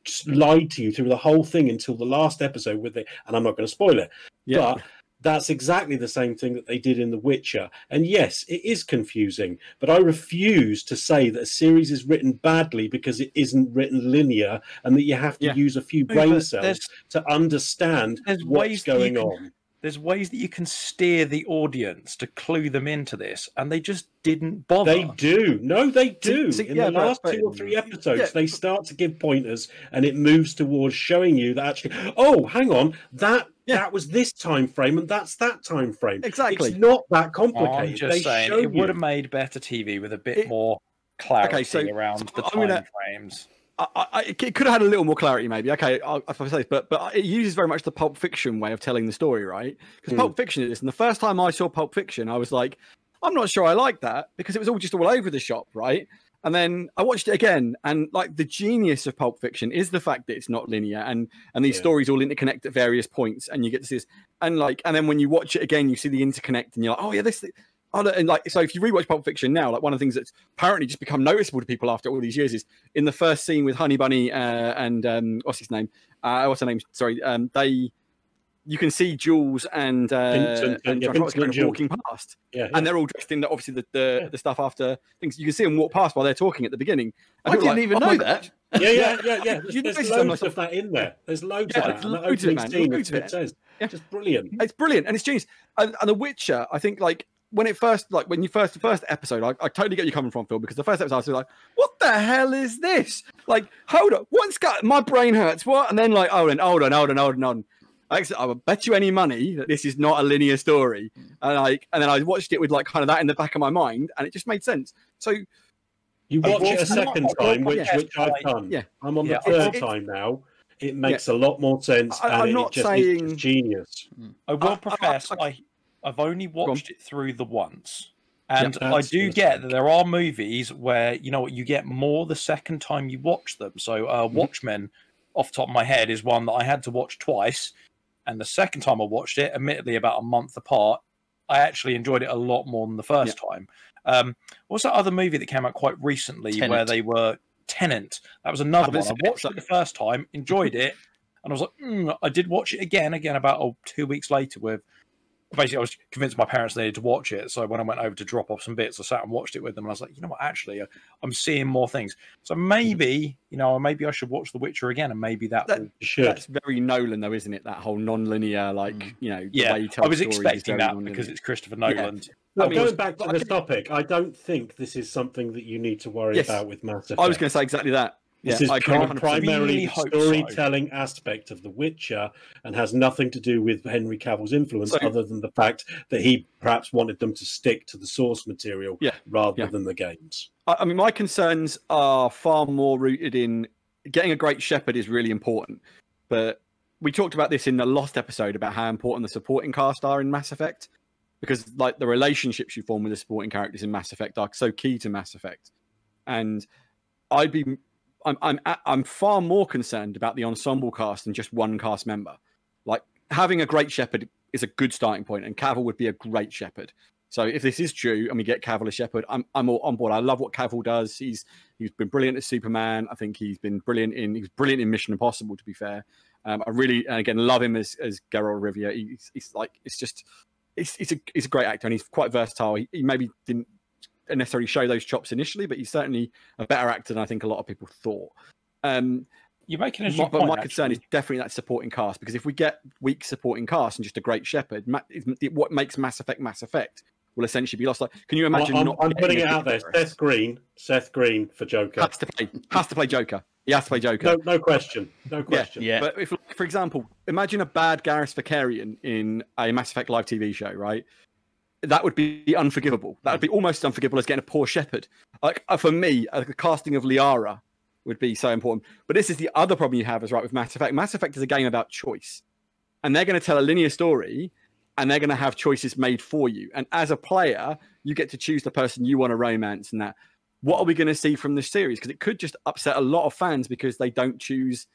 Speaker 3: just lied to you through the whole thing until the last episode, and I'm not going to spoil it, but that's exactly the same thing that they did in The Witcher. And yes, it is confusing, but I refuse to say that a series is written badly because it isn't written linear and that you have to use a few brain cells to understand what's going on.
Speaker 4: There's ways that you can steer the audience to clue them into this, and they just didn't bother.
Speaker 3: They do. No, they do. In the last 2 or 3 episodes, they start to give pointers, and it moves towards showing you that actually, oh, hang on, that was this time frame, and that's that time frame.
Speaker 5: Exactly.
Speaker 3: It's not that complicated.
Speaker 4: I'm just saying, it would have made better TV with a bit more clarity around the time frames.
Speaker 5: It could have had a little more clarity, maybe. Okay, if I say this, but it uses very much the Pulp Fiction way of telling the story, right? Because Pulp Fiction is this, and the first time I saw Pulp Fiction, I was like, I'm not sure I like that because it was all just all over the shop, right? And then I watched it again, and like the genius of Pulp Fiction is the fact that it's not linear, and these stories all interconnect at various points, and you get to see this, and then when you watch it again, you see the interconnect, and you're like, oh yeah, this. And like, so if you rewatch Pulp Fiction now, like one of the things that's apparently just become noticeable to people after all these years is in the first scene with Honey Bunny and what's his name? What's her name? Sorry, you can see Jules and walking past, and they're all dressed in obviously the stuff after things. You can see them walk past while they're talking at the beginning.
Speaker 2: I didn't even know that.
Speaker 3: Yeah. There's loads of that in there. There's loads of that. And the opening scene, it says, just brilliant.
Speaker 5: It's brilliant, and it's genius. And The Witcher, I think, like. When the first episode, I totally get where you're coming from, Phil, because the first episode I was like, what the hell is this? Like, hold on, my brain hurts, what? And then like, hold on. I would bet you any money that this is not a linear story. And then I watched it with like kind of that in the back of my mind, and it just made sense. So
Speaker 3: you watch it a second time, which I've done.
Speaker 5: Yeah.
Speaker 3: I'm on the third time now. It makes a lot more sense, and it's just genius.
Speaker 4: I will profess, I've only watched it through the once. And I do get that there are movies where, you know what, you get more the second time you watch them. So Watchmen, off the top of my head, is one that I had to watch twice. And the second time I watched it, admittedly about a month apart, I actually enjoyed it a lot more than the first time. What's that other movie that came out quite recently where they were... Tenant. That was another one. I watched it the first time, enjoyed it, and I was like, I did watch it again about 2 weeks later with... Basically, I was convinced my parents needed to watch it, so when I went over to drop off some bits, I sat and watched it with them, and I was like, you know what, actually, I'm seeing more things. So maybe, maybe I should watch The Witcher again, and maybe that's
Speaker 5: very Nolan, though, isn't it? That whole non-linear, like, the way you tell
Speaker 4: I was expecting that because it's Christopher Nolan.
Speaker 3: Yeah. Well, going back to the topic, I don't think this is something that you need to worry about with Mass Effect.
Speaker 5: I was going to say exactly that.
Speaker 3: This is primarily the storytelling aspect of The Witcher and has nothing to do with Henry Cavill's influence other than the fact that he perhaps wanted them to stick to the source material rather than the games.
Speaker 5: I mean, my concerns are far more rooted in getting a great Shepard is really important. But we talked about this in the Lost episode about how important the supporting cast are in Mass Effect. Because like the relationships you form with the supporting characters in Mass Effect are so key to Mass Effect. And I'm far more concerned about the ensemble cast than just one cast member. Like having a great Shepard is a good starting point, and Cavill would be a great Shepard. So if this is true and we get Cavill as Shepard, I'm all on board. I love what Cavill does. He's been brilliant as Superman. I think he's been brilliant in Mission Impossible, to be fair. I really, and again, love him as Geralt of Rivia. He's a great actor, and he's quite versatile. He maybe didn't necessarily show those chops initially, but he's certainly a better actor than I think a lot of people thought.
Speaker 4: You're making a good point.
Speaker 5: My concern is definitely that supporting cast, because if we get weak supporting cast and just a great Shepard, what makes Mass Effect will essentially be lost. Like, can you imagine?
Speaker 3: I'm putting it out there. Seth Green for Joker
Speaker 5: has to play Joker. He has to play Joker.
Speaker 3: No question. No question.
Speaker 5: Yeah. But if, for example, imagine a bad Gareth Vakarian in a Mass Effect live TV show, right? That would be unforgivable. That would be almost unforgivable as getting a poor Shepard. Like for me, the casting of Liara would be so important. But this is the other problem you have, with Mass Effect. Mass Effect is a game about choice, and they're going to tell a linear story, and they're going to have choices made for you. And as a player, you get to choose the person you want to romance and that. What are we going to see from this series? Because it could just upset a lot of fans because they don't choose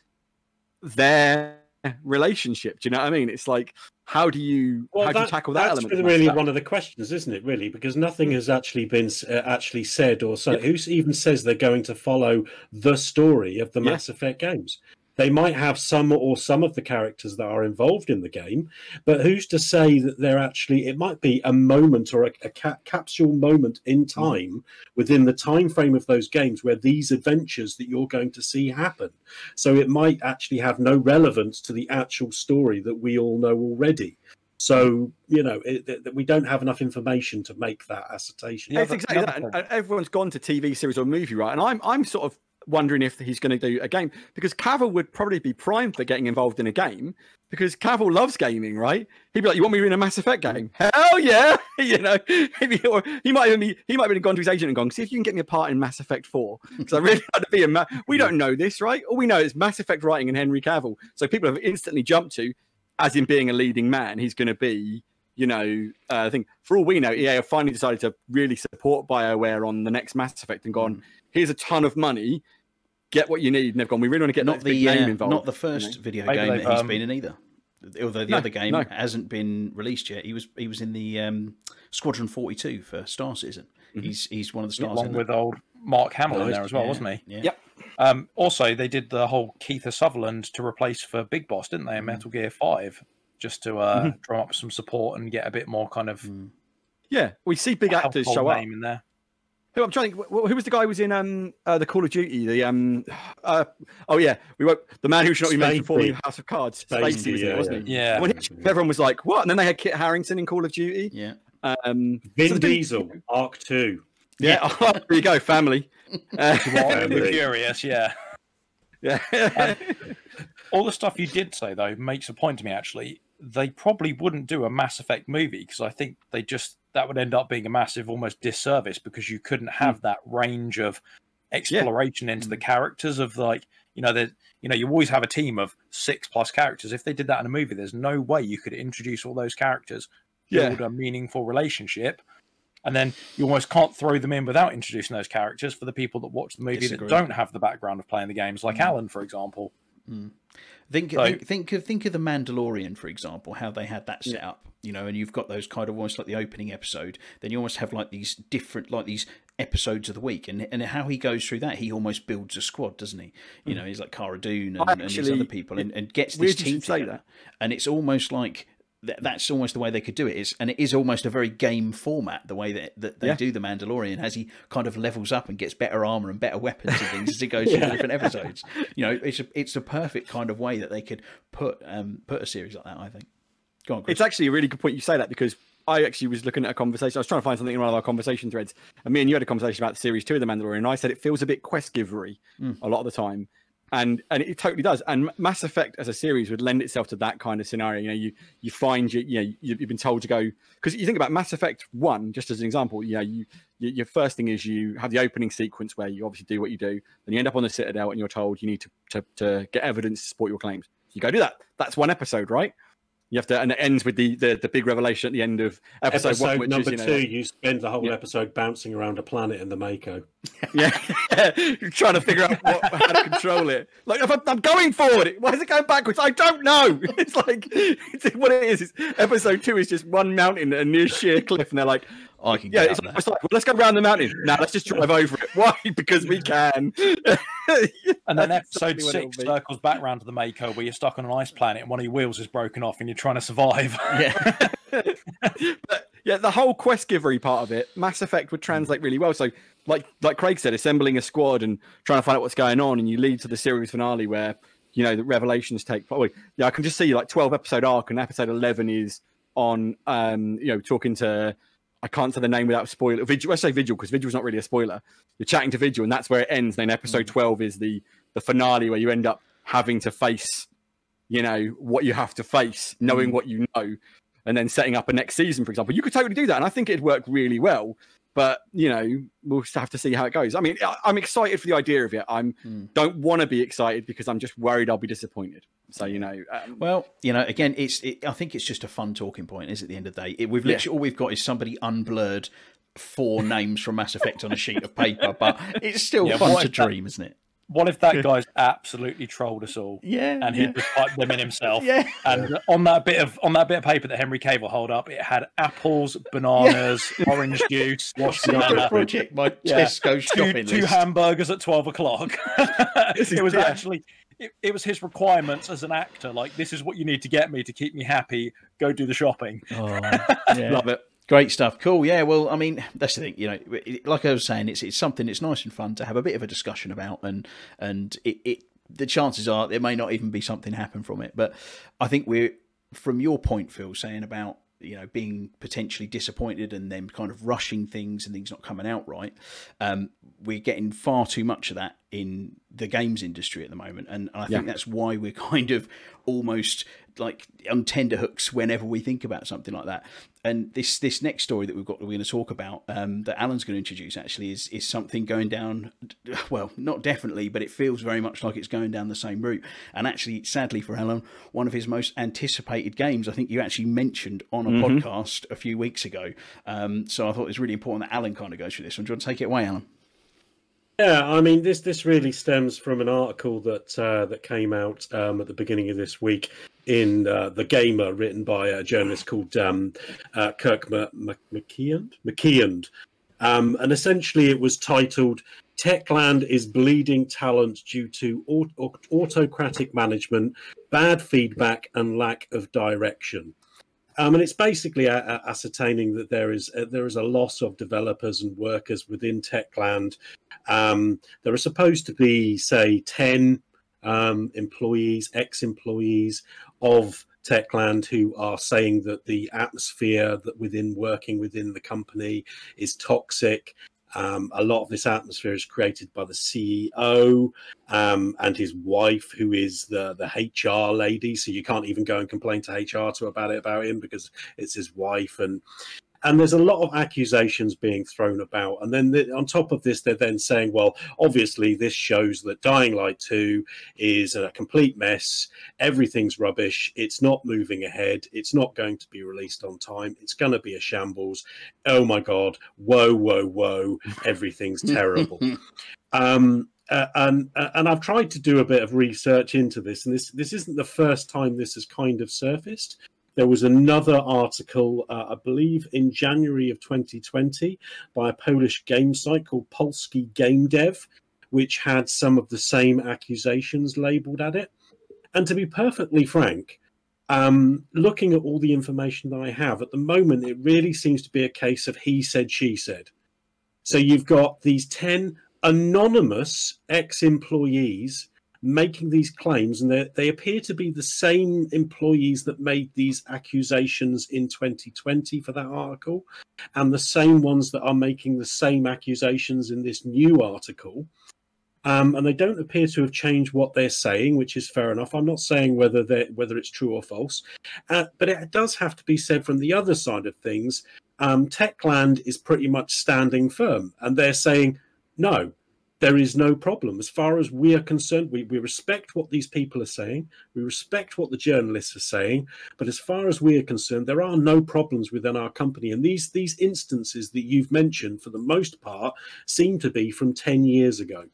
Speaker 5: their relationship. Do you know what I mean? It's like, how do you tackle that element?
Speaker 3: That's really one of the questions, isn't it? Really, because nothing has actually been said or so. Who even says they're going to follow the story of the Mass Effect games? They might have some of the characters that are involved in the game, but who's to say that they're actually... It might be a moment or a capsule moment in time within the time frame of those games where these adventures that you're going to see happen. So it might actually have no relevance to the actual story that we all know already. So, we don't have enough information to make that assertion.
Speaker 5: Yeah, it's exactly that. And everyone's gone to TV series or movie, right? And I'm sort of wondering if he's going to do a game, because Cavill would probably be primed for getting involved in a game, because Cavill loves gaming, right? He'd be like, "You want me in a Mass Effect game? Hell yeah!" Or he might have gone to his agent and gone, "See if you can get me a part in Mass Effect 4." Because I really like to be we don't know this, right? All we know is Mass Effect writing and Henry Cavill. So people have instantly jumped to, as in being a leading man, he's going to be. I think for all we know, EA have finally decided to really support BioWare on the next Mass Effect and gone, "Here's a ton of money. Get what you need," and they've gone, "We really want to get that big name involved."
Speaker 2: Not the first video game that he's been in either. Although the other game hasn't been released yet. He was in the Squadron 42 for Star Citizen. He's one of the stars.
Speaker 4: Along with old Mark Hamill in there as well, wasn't he?
Speaker 2: Yeah.
Speaker 5: Yep.
Speaker 4: Also, they did the whole Keith Sutherland to replace for Big Boss, didn't they, in Metal Gear 5? Just to drum up some support and get a bit more kind of...
Speaker 5: Yeah, we see big actors show up.
Speaker 4: In there.
Speaker 5: Who I'm trying to think, who was the guy who was in the Call of Duty? The the man who should not be mentioned for House of Cards. Spacey was it, wasn't he?
Speaker 4: Yeah.
Speaker 5: When everyone was like, "What?" And then they had Kit Harington in Call of Duty.
Speaker 2: Yeah.
Speaker 3: Vin Diesel, Arc 2.
Speaker 5: Yeah, there you go, family.
Speaker 4: Furious, yeah.
Speaker 5: Yeah.
Speaker 4: All the stuff you did say, though, makes a point to me, actually. They probably wouldn't do a Mass Effect movie because I think that would end up being a massive almost disservice because you couldn't have that range of exploration into the characters of you always have a team of 6+ characters. If they did that in a movie, there's no way you could introduce all those characters, build a meaningful relationship, and then you almost can't throw them in without introducing those characters for the people that watch the movie that don't have the background of playing the games, like Alan, for example.
Speaker 2: Think of the Mandalorian, for example, how they had that set up, and you've got those kind of almost like the opening episode. Then you almost have like these different, like these episodes of the week, and how he goes through that, he almost builds a squad, doesn't he? He's like Cara Dune and these other people, and gets this team together. And it's almost like that's almost the way they could do it. And it is almost a very game format, the way that they do the Mandalorian, as he kind of levels up and gets better armor and better weapons and things as it goes through the different episodes. It's a perfect kind of way that they could put a series like that, I think. Go on, Chris.
Speaker 5: It's actually a really good point you say that, because I actually was looking at a conversation. I was trying to find something in one of our conversation threads, and me and you had a conversation about Series 2 of The Mandalorian, and I said it feels a bit quest-givery a lot of the time. And it totally does. And Mass Effect as a series would lend itself to that kind of scenario. You find you've been told to go, because you think about Mass Effect 1, just as an example. Your first thing is you have the opening sequence where you obviously do what you do, then you end up on the Citadel and you're told you need to get evidence to support your claims. You go do that. That's one episode, right? You have to, and it ends with the big revelation at the end of episode 1, which
Speaker 3: number
Speaker 5: is,
Speaker 3: 2. You spend the whole episode bouncing around a planet in the Mako.
Speaker 5: You're trying to figure out how to control it. Like, if I'm going forward, why is it going backwards? I don't know. It's like what it is. Episode 2 is just one mountain, a near sheer cliff, and they're like,
Speaker 2: I can get
Speaker 5: it's like, well, let's go around the mountain. Now let's just drive over it. Why? Because we can.
Speaker 4: And then episode 6 circles back round to the Mako, where you're stuck on an ice planet and one of your wheels is broken off and you're trying to survive.
Speaker 5: But the whole quest-givery part of it, Mass Effect would translate really well. So like Craig said, assembling a squad and trying to find out what's going on, and you lead to the series finale where the revelations take place. I can just see like 12-episode arc, and episode 11 is on talking to, I can't say the name without spoiler. Vigil, let's say Vigil, because Vigil's not really a spoiler. You're chatting to Vigil, and that's where it ends. Then episode 12 is the finale, where you end up having to face, what you have to face, knowing what you know, and then setting up a next season, for example. You could totally do that, and I think it'd work really well. But we'll just have to see how it goes. I mean, I'm excited for the idea of it. Don't want to be excited because I'm just worried I'll be disappointed. So again,
Speaker 2: I think it's just a fun talking point. Is at the end of the day, we've literally all we've got is somebody unblurred 4 names from Mass Effect on a sheet of paper, but it's still fun to dream, isn't it?
Speaker 4: What if that guy's absolutely trolled us all? And he just typed them in himself. And on that bit of paper that Henry Cavill held up, it had apples, bananas, orange juice,
Speaker 2: project, my Tesco shopping list.
Speaker 4: 2 hamburgers at 12 o'clock. It was actually, it was his requirements as an actor. Like, this is what you need to get me to keep me happy. Go do the shopping.
Speaker 2: Love it. Great stuff. Cool. Yeah. Well, I mean, that's the thing. Like I was saying, it's something that's nice and fun to have a bit of a discussion about, and the chances are there may not even be something happen from it. But I think from your point, Phil, saying about being potentially disappointed and then kind of rushing things and things not coming out right, we're getting far too much of that in the games industry at the moment, and I think that's why we're kind of almost like on tenterhooks whenever we think about something like that. And this next story that we're going to talk about, that Alan's going to introduce, actually is something going down, well, not definitely, but it feels very much like it's going down the same route. And actually, sadly for Alan, one of his most anticipated games, I think you actually mentioned on a podcast a few weeks ago. So I thought it was really important that Alan kind of goes through this one. Do you want to take it away, Alan?
Speaker 3: Yeah, I mean, this really stems from an article that came out at the beginning of this week in The Gamer, written by a journalist called Kirk McKeon. And essentially it was titled, "Techland is bleeding talent due to autocratic management, bad feedback and lack of direction." And it's basically ascertaining that there is a loss of developers and workers within Techland. There are supposed to be, say, 10 employees, ex-employees of Techland who are saying that the atmosphere that working within the company is toxic. A lot of this atmosphere is created by the CEO and his wife, who is the HR lady. So you can't even go and complain to HR about him because it's his wife. And there's a lot of accusations being thrown about. And then on top of this, they're then saying, well, obviously this shows that Dying Light 2 is a complete mess. Everything's rubbish. It's not moving ahead. It's not going to be released on time. It's going to be a shambles. Oh, my God. Whoa, whoa, whoa. Everything's terrible. And I've tried to do a bit of research into this. And this isn't the first time this has kind of surfaced. There was another article, I believe, in January of 2020 by a Polish game site called Polski Game Dev, which had some of the same accusations labelled at it. And to be perfectly frank, looking at all the information that I have, at the moment, it really seems to be a case of he said, she said. So you've got these 10 anonymous ex-employees making these claims, and they appear to be the same employees that made these accusations in 2020 for that article, and the same ones that are making the same accusations in this new article. And they don't appear to have changed what they're saying, which is fair enough. I'm not saying whether it's true or false, but it does have to be said from the other side of things. Techland is pretty much standing firm, and they're saying, no, there is no problem. As far as we are concerned, we respect what these people are saying. We respect what the journalists are saying. But as far as we are concerned, there are no problems within our company. And these instances that you've mentioned, for the most part, seem to be from 10 years ago.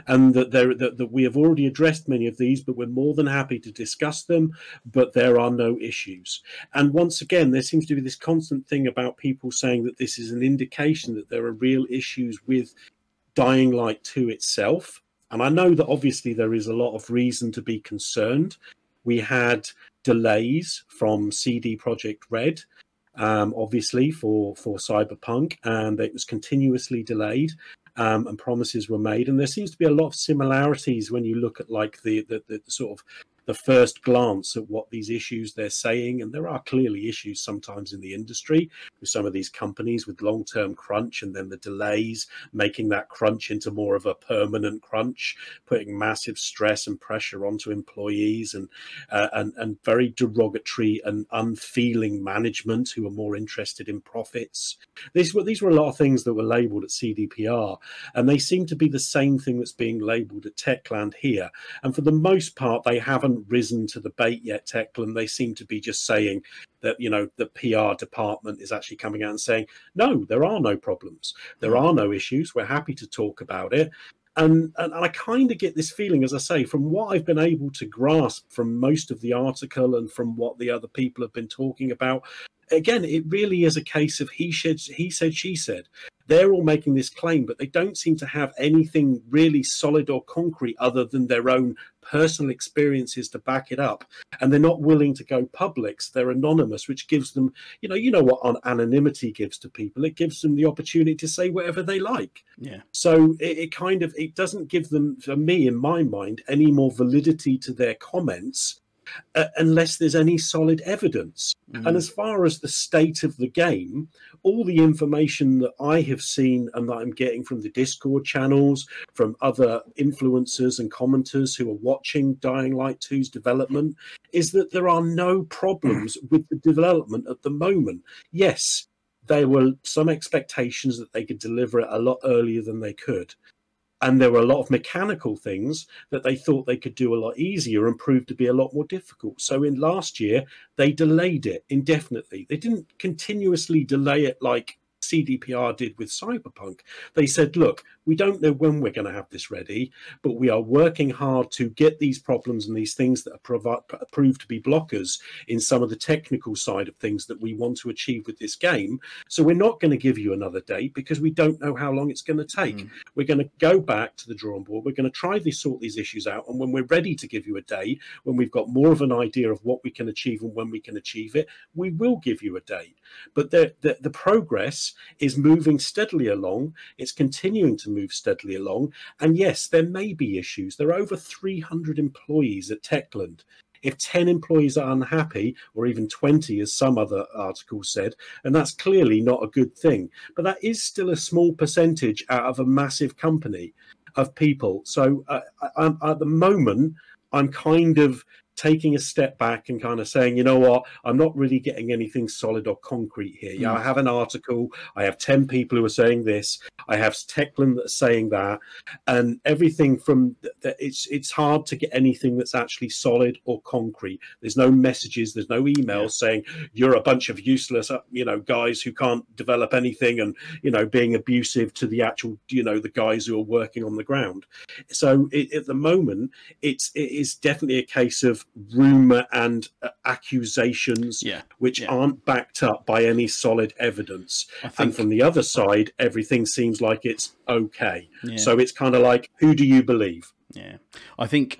Speaker 3: And that we have already addressed many of these, but we're more than happy to discuss them, but there are no issues. And once again, there seems to be this constant thing about people saying that this is an indication that there are real issues with Dying Light 2 itself. And I know that obviously there is a lot of reason to be concerned. We had delays from CD Projekt Red, obviously for Cyberpunk, and it was continuously delayed, and promises were made. And there seems to be a lot of similarities when you look at like the sort of the first glance at what these issues they're saying. And there are clearly issues sometimes in the industry with some of these companies with long-term crunch, and then the delays making that crunch into more of a permanent crunch, putting massive stress and pressure onto employees, and very derogatory and unfeeling management who are more interested in profits. These were a lot of things that were labelled at CDPR, and they seem to be the same thing that's being labelled at Techland here. And for the most part, they haven't risen to the bait yet, Techland. They seem to be just saying that, you know, the PR department is actually coming out and saying, no, there are no problems. There are no issues. We're happy to talk about it. And I kind of get this feeling, as I say, from what I've been able to grasp from most of the article and from what the other people have been talking about, again, it really is a case of he said, she said. They're all making this claim, but they don't seem to have anything really solid or concrete other than their own personal experiences to back it up. And they're not willing to go public. So they're anonymous, which gives them, you know what anonymity gives to people. It gives them the opportunity to say whatever they like. Yeah. So it doesn't give them, for me, in my mind, any more validity to their comments unless there's any solid evidence. And as far as the state of the game, all the information that I have seen and that I'm getting from the Discord channels, from other influencers and commenters who are watching Dying Light 2's development, is that there are no problems with the development at the moment. Yes, there were some expectations that they could deliver it a lot earlier than they could. And there were a lot of mechanical things that they thought they could do a lot easier and proved to be a lot more difficult. So in last year, they delayed it indefinitely. They didn't continuously delay it like CDPR did with Cyberpunk. They said, look, we don't know when we're going to have this ready, but we are working hard to get these problems and these things that are proved to be blockers in some of the technical side of things that we want to achieve with this game. So we're not going to give you another date because we don't know how long it's going to take. We're going to go back to the drawing board. We're going to try to sort these issues out. And when we're ready to give you a date, when we've got more of an idea of what we can achieve and when we can achieve it, we will give you a date. But the progress is moving steadily along. It's continuing to move steadily along. And yes, there may be issues. There are over 300 employees at Techland. if 10 employees are unhappy, or even 20, as some other articles said, and that's clearly not a good thing. But that is still a small percentage out of a massive company of people. So I'm, at the moment, I'm kind of taking a step back and kind of saying, you know what, I'm not really getting anything solid or concrete here. Yeah, I have an article, I have 10 people who are saying this, I have Techland that's saying that, and everything from it's hard to get anything that's actually solid or concrete. There's no messages, there's no emails saying you're a bunch of useless, guys who can't develop anything, and being abusive to the actual, the guys who are working on the ground. So at the moment, it is definitely a case of rumor and accusations which aren't backed up by any solid evidence. And from the other side, everything seems like it's okay. So it's kind of like, who do you believe?
Speaker 2: I think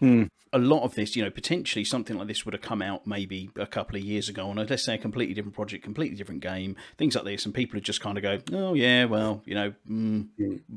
Speaker 2: a lot of this, potentially something like this would have come out maybe a couple of years ago on, let's say, a completely different project, completely different game, things like this, and people would just kind of go, oh yeah, well,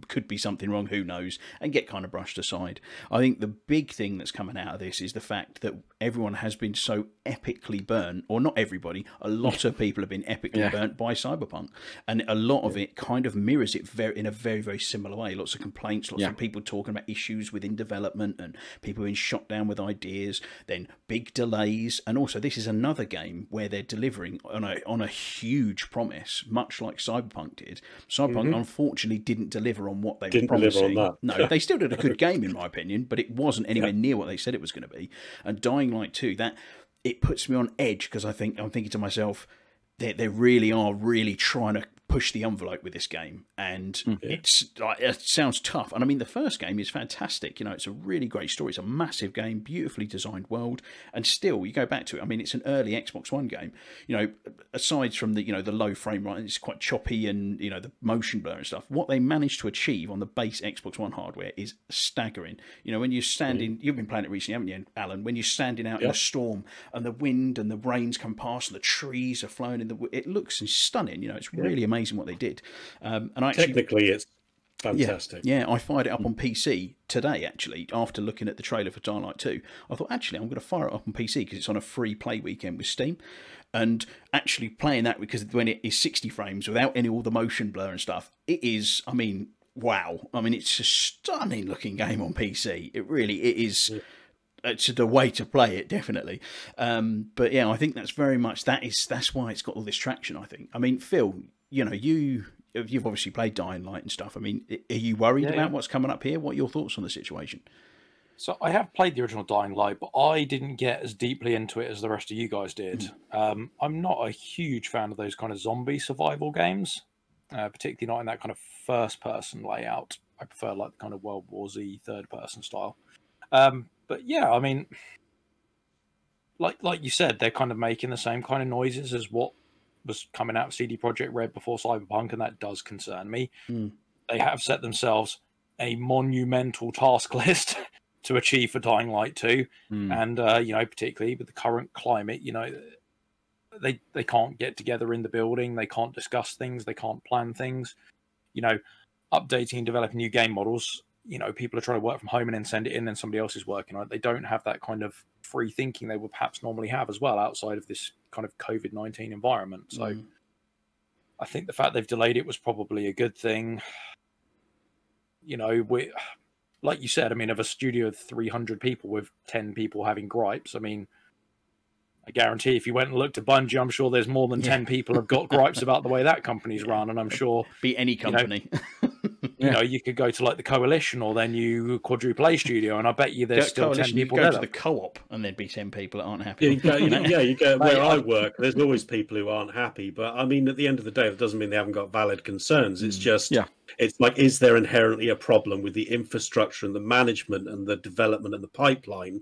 Speaker 2: could be something wrong, who knows, and get kind of brushed aside. I think the big thing that's coming out of this is the fact that everyone has been so epically burnt, or not everybody, a lot of people have been epically burnt by Cyberpunk, and a lot of it kind of mirrors it in a very, very similar way. Lots of complaints, lots of people talking about issues within development, and people being shot down with ideas, then big delays, and also this is another game where they're delivering on a huge promise, much like Cyberpunk did. Cyberpunk unfortunately didn't deliver on what they were promising. No, they still did a good game in my opinion, but it wasn't anywhere near what they said it was going to be. And Dying Light 2, that it puts me on edge, because I'm thinking to myself, they really are trying to push the envelope with this game, and it sounds tough. And I mean, the first game is fantastic. It's a really great story. It's a massive game, beautifully designed world, and still, you go back to it. I mean, it's an early Xbox One game. Aside from the the low frame rate, it's quite choppy, and the motion blur and stuff. What they managed to achieve on the base Xbox One hardware is staggering. When you're standing, you've been playing it recently, haven't you, Alan? When you're standing out in a storm, and the wind and the rains come past, and the trees are flowing in it looks stunning. It's really amazing what they did, and
Speaker 3: technically it's fantastic.
Speaker 2: I fired it up on PC today, actually, after looking at the trailer for Dying Light 2. I thought, actually, I'm going to fire it up on PC because it's on a free play weekend with Steam, and actually playing that, because when it is 60 frames without all the motion blur and stuff, it is, I mean, wow. I mean, it's a stunning looking game on PC. It is. It's the way to play it, definitely. But yeah, I think that's very much that's why it's got all this traction, I think. I mean, Phil, you've obviously played Dying Light and stuff. I mean, are you worried about what's coming up here? What are your thoughts on the situation?
Speaker 4: So I have played the original Dying Light, but I didn't get as deeply into it as the rest of you guys did. I'm not a huge fan of those kind of zombie survival games, particularly not in that kind of first-person layout. I prefer like the kind of World War Z third-person style. But yeah, I mean, like you said, they're kind of making the same kind of noises as what was coming out of CD Projekt Red before Cyberpunk, and that does concern me. They have set themselves a monumental task list to achieve for Dying Light 2, and particularly with the current climate, they can't get together in the building, they can't discuss things, they can't plan things. Updating and developing new game models. People are trying to work from home and then send it in, then somebody else is working on it. They don't have that kind of free thinking they would perhaps normally have as well outside of this kind of COVID-19 environment. So I think the fact they've delayed it was probably a good thing. We, like you said, I mean, of a studio of 300 people with 10 people having gripes, I mean, I guarantee if you went and looked at Bungie, I'm sure there's more than 10 people have got gripes about the way that company's run, and I'm sure...
Speaker 2: Be any company.
Speaker 4: You could go to like the Coalition or then you Quadruple A Studio, and I bet you there's still 10 people
Speaker 2: there.
Speaker 4: You
Speaker 2: go to the Co-op and there'd be 10 people that aren't happy.
Speaker 3: You go where I work, there's always people who aren't happy, but I mean, at the end of the day, it doesn't mean they haven't got valid concerns. It's just, it's like, is there inherently a problem with the infrastructure and the management and the development and the pipeline,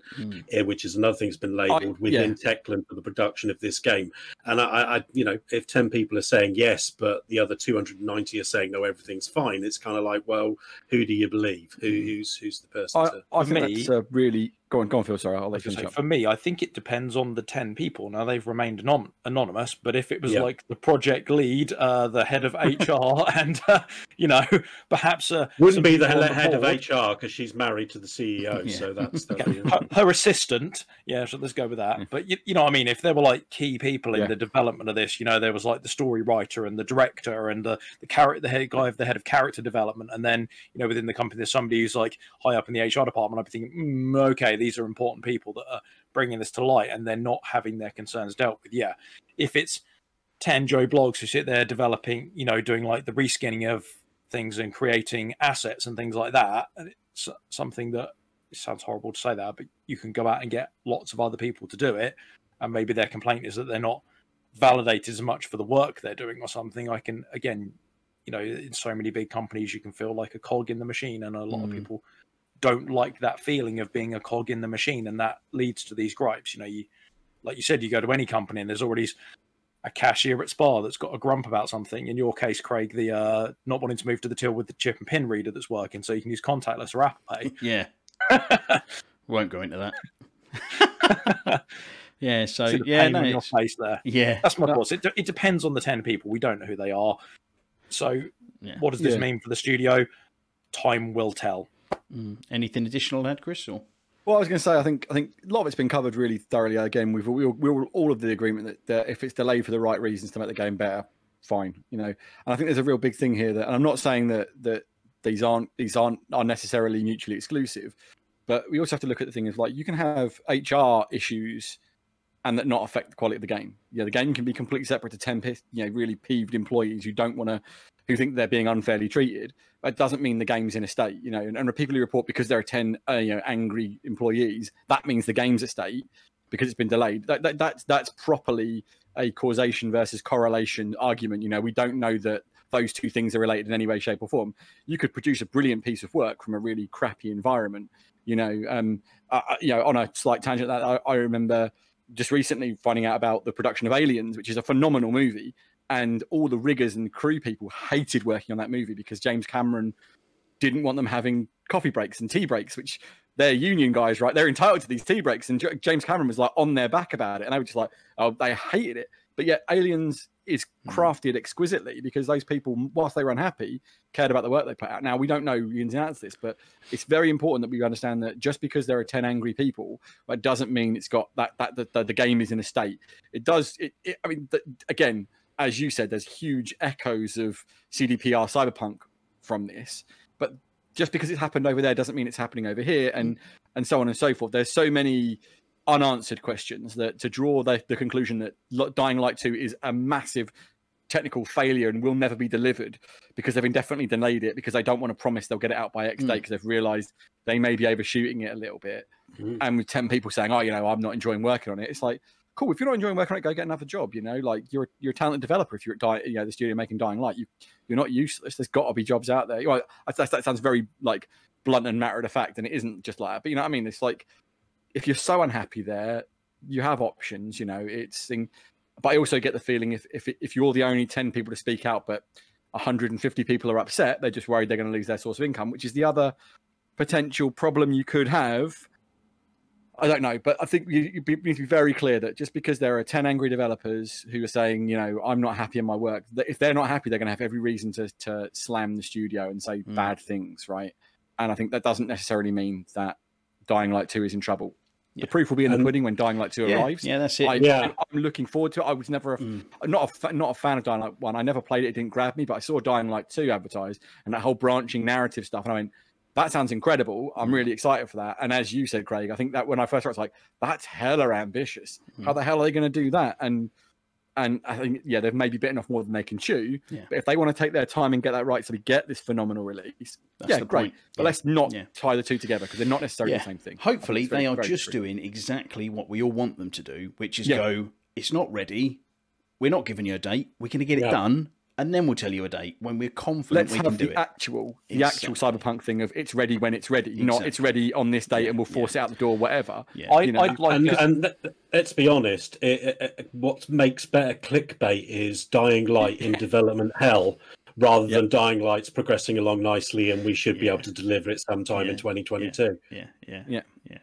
Speaker 3: which is another thing that's been labelled within Techland for the production of this game? And I if 10 people are saying yes, but the other 290 are saying no, everything's fine, it's kind of like, well, who do you believe? Who's the person?
Speaker 5: I think that's a really Go on, Phil. Sorry, I'll let you finish up.
Speaker 4: For me, I think it depends on the 10 people. Now, they've remained anonymous, but if it was
Speaker 3: Yeah.
Speaker 4: like the project lead, the head of HR, and, perhaps...
Speaker 3: Wouldn't be the
Speaker 4: some people on
Speaker 3: head of
Speaker 4: board,
Speaker 3: HR because she's married to the CEO, so that's...
Speaker 4: her assistant, so let's go with that. But you know what I mean? If there were like key people in the development of this, there was like the story writer and the director and the head of character development, and then within the company there's somebody who's like high up in the HR department, I'd be thinking, okay, these are important people that are bringing this to light, and they're not having their concerns dealt with. Yeah, if it's 10 Joe blogs who sit there developing, doing like the reskinning of things and creating assets and things like that, and it's something that, it sounds horrible to say that, but you can go out and get lots of other people to do it, and maybe their complaint is that they're not validated as much for the work they're doing or something. I can, again, in so many big companies, you can feel like a cog in the machine, and a lot of people don't like that feeling of being a cog in the machine, and that leads to these gripes. Like you said, you go to any company and there's already a cashier at Spa that's got a grump about something. In your case, Craig, the not wanting to move to the till with the chip and pin reader that's working, so you can use contactless or Apple Pay.
Speaker 2: Yeah. Won't go into that. Yeah, so
Speaker 4: on your face there.
Speaker 2: Yeah,
Speaker 4: that's my thoughts. It depends on the 10 people. We don't know who they are. So what does this mean for the studio? Time will tell.
Speaker 2: Anything additional to add, Chris? Or?
Speaker 5: Well, I was going to say, I think a lot of it's been covered really thoroughly. Again, we're all of the agreement that if it's delayed for the right reasons to make the game better, fine. And I think there's a real big thing here that, and I'm not saying that these aren't necessarily mutually exclusive, but we also have to look at the thing of like, you can have HR issues and that not affect the quality of the game. The game can be completely separate to 10 really peeved employees who think they're being unfairly treated. But it doesn't mean the game's in a state, and people who report because there are 10 angry employees, that means the game's at state because it's been delayed. That's properly a causation versus correlation argument. We don't know that those two things are related in any way, shape, or form. You could produce a brilliant piece of work from a really crappy environment. On a slight tangent, that I remember just recently finding out about the production of Aliens, which is a phenomenal movie, and all the riggers and crew people hated working on that movie because James Cameron didn't want them having coffee breaks and tea breaks, which they're union guys, right? They're entitled to these tea breaks, and James Cameron was like on their back about it, and they were just like, oh, they hated it. But yet Aliens is crafted exquisitely because those people, whilst they were unhappy, cared about the work they put out. Now, we don't know the ins and outs of this, but it's very important that we understand that just because there are 10 angry people, that doesn't mean it's got that the game is in a state. It does. Again, as you said, there's huge echoes of CDPR Cyberpunk from this, but just because it's happened over there doesn't mean it's happening over here, and so on and so forth. There's so many unanswered questions that to draw the conclusion that Dying Light 2 is a massive technical failure and will never be delivered because they've indefinitely delayed it because they don't want to promise they'll get it out by X date because they've realized they may be overshooting it a little bit. And with 10 people saying, oh, I'm not enjoying working on it, it's like, cool, if you're not enjoying working on it, go get another job. Like you're a talented developer. If you're at the studio making Dying Light, you're not useless. There's got to be jobs out there. That sounds very like blunt and matter of fact, and it isn't just like that. But you know what I mean? It's like, if you're so unhappy there, you have options. But I also get the feeling if you're the only 10 people to speak out, but 150 people are upset, they're just worried they're going to lose their source of income, which is the other potential problem you could have. I don't know, but I think you need to be very clear that just because there are 10 angry developers who are saying, I'm not happy in my work, that if they're not happy, they're going to have every reason to slam the studio and say bad things, right? And I think that doesn't necessarily mean that Dying Light 2 is in trouble. The proof will be in the pudding when Dying Light 2 arrives.
Speaker 2: Yeah, that's it.
Speaker 5: I'm looking forward to it. I was never not a fan of Dying Light 1. I never played it. It didn't grab me, but I saw Dying Light 2 advertised and that whole branching narrative stuff. And I went, that sounds incredible. I'm really excited for that. And as you said, Craig, I think that when I first heard it, I was like, that's hella ambitious. How the hell are they going to do that? And I think, they've maybe bitten off more than they can chew. Yeah. But if they want to take their time and get that right so we get this phenomenal release, that's great. Point. But let's not tie the two together because they're not necessarily the same thing.
Speaker 2: Hopefully they are just doing exactly what we all want them to do, which is go, it's not ready. We're not giving you a date. We're going to get it done. And then we'll tell you a date when we're confident we can do it.
Speaker 5: The actual Cyberpunk thing of it's ready when it's ready, not it's ready on this date and we'll force it out the door, whatever.
Speaker 3: Yeah. And let's be honest, what makes better clickbait is Dying Light in development hell, rather than Dying Light's progressing along nicely, and we should be able to deliver it sometime in 2022.
Speaker 2: Yeah.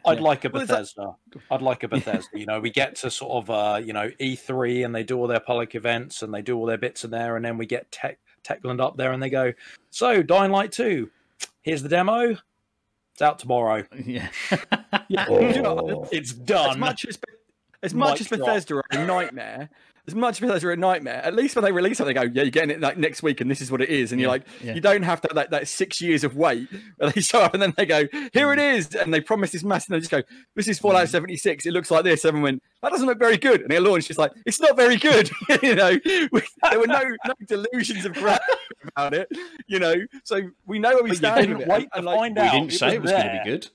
Speaker 4: I'd like a Bethesda. I'd like a Bethesda. You know, we get to sort of E3, and they do all their public events, and they do all their bits in there, and then we get Techland up there, and they go, "So, Dying Light 2, here's the demo. It's out tomorrow."
Speaker 2: Yeah.
Speaker 4: It's done.
Speaker 5: As much as Bethesda are a nightmare, at least when they release it, they go, "Yeah, you're getting it like next week, and this is what it is." And you're like, you don't have to have that 6 years of wait. And they show up, and then they go, "Here it is," and they promise this massive. And they just go, "This is Fallout 76. It looks like this." Everyone went, "That doesn't look very good." And they launched, just like, "It's not very good." There were no delusions of gravity about it. So we know where we stand.
Speaker 4: You didn't wait to find out.
Speaker 2: We didn't say it was going to be good.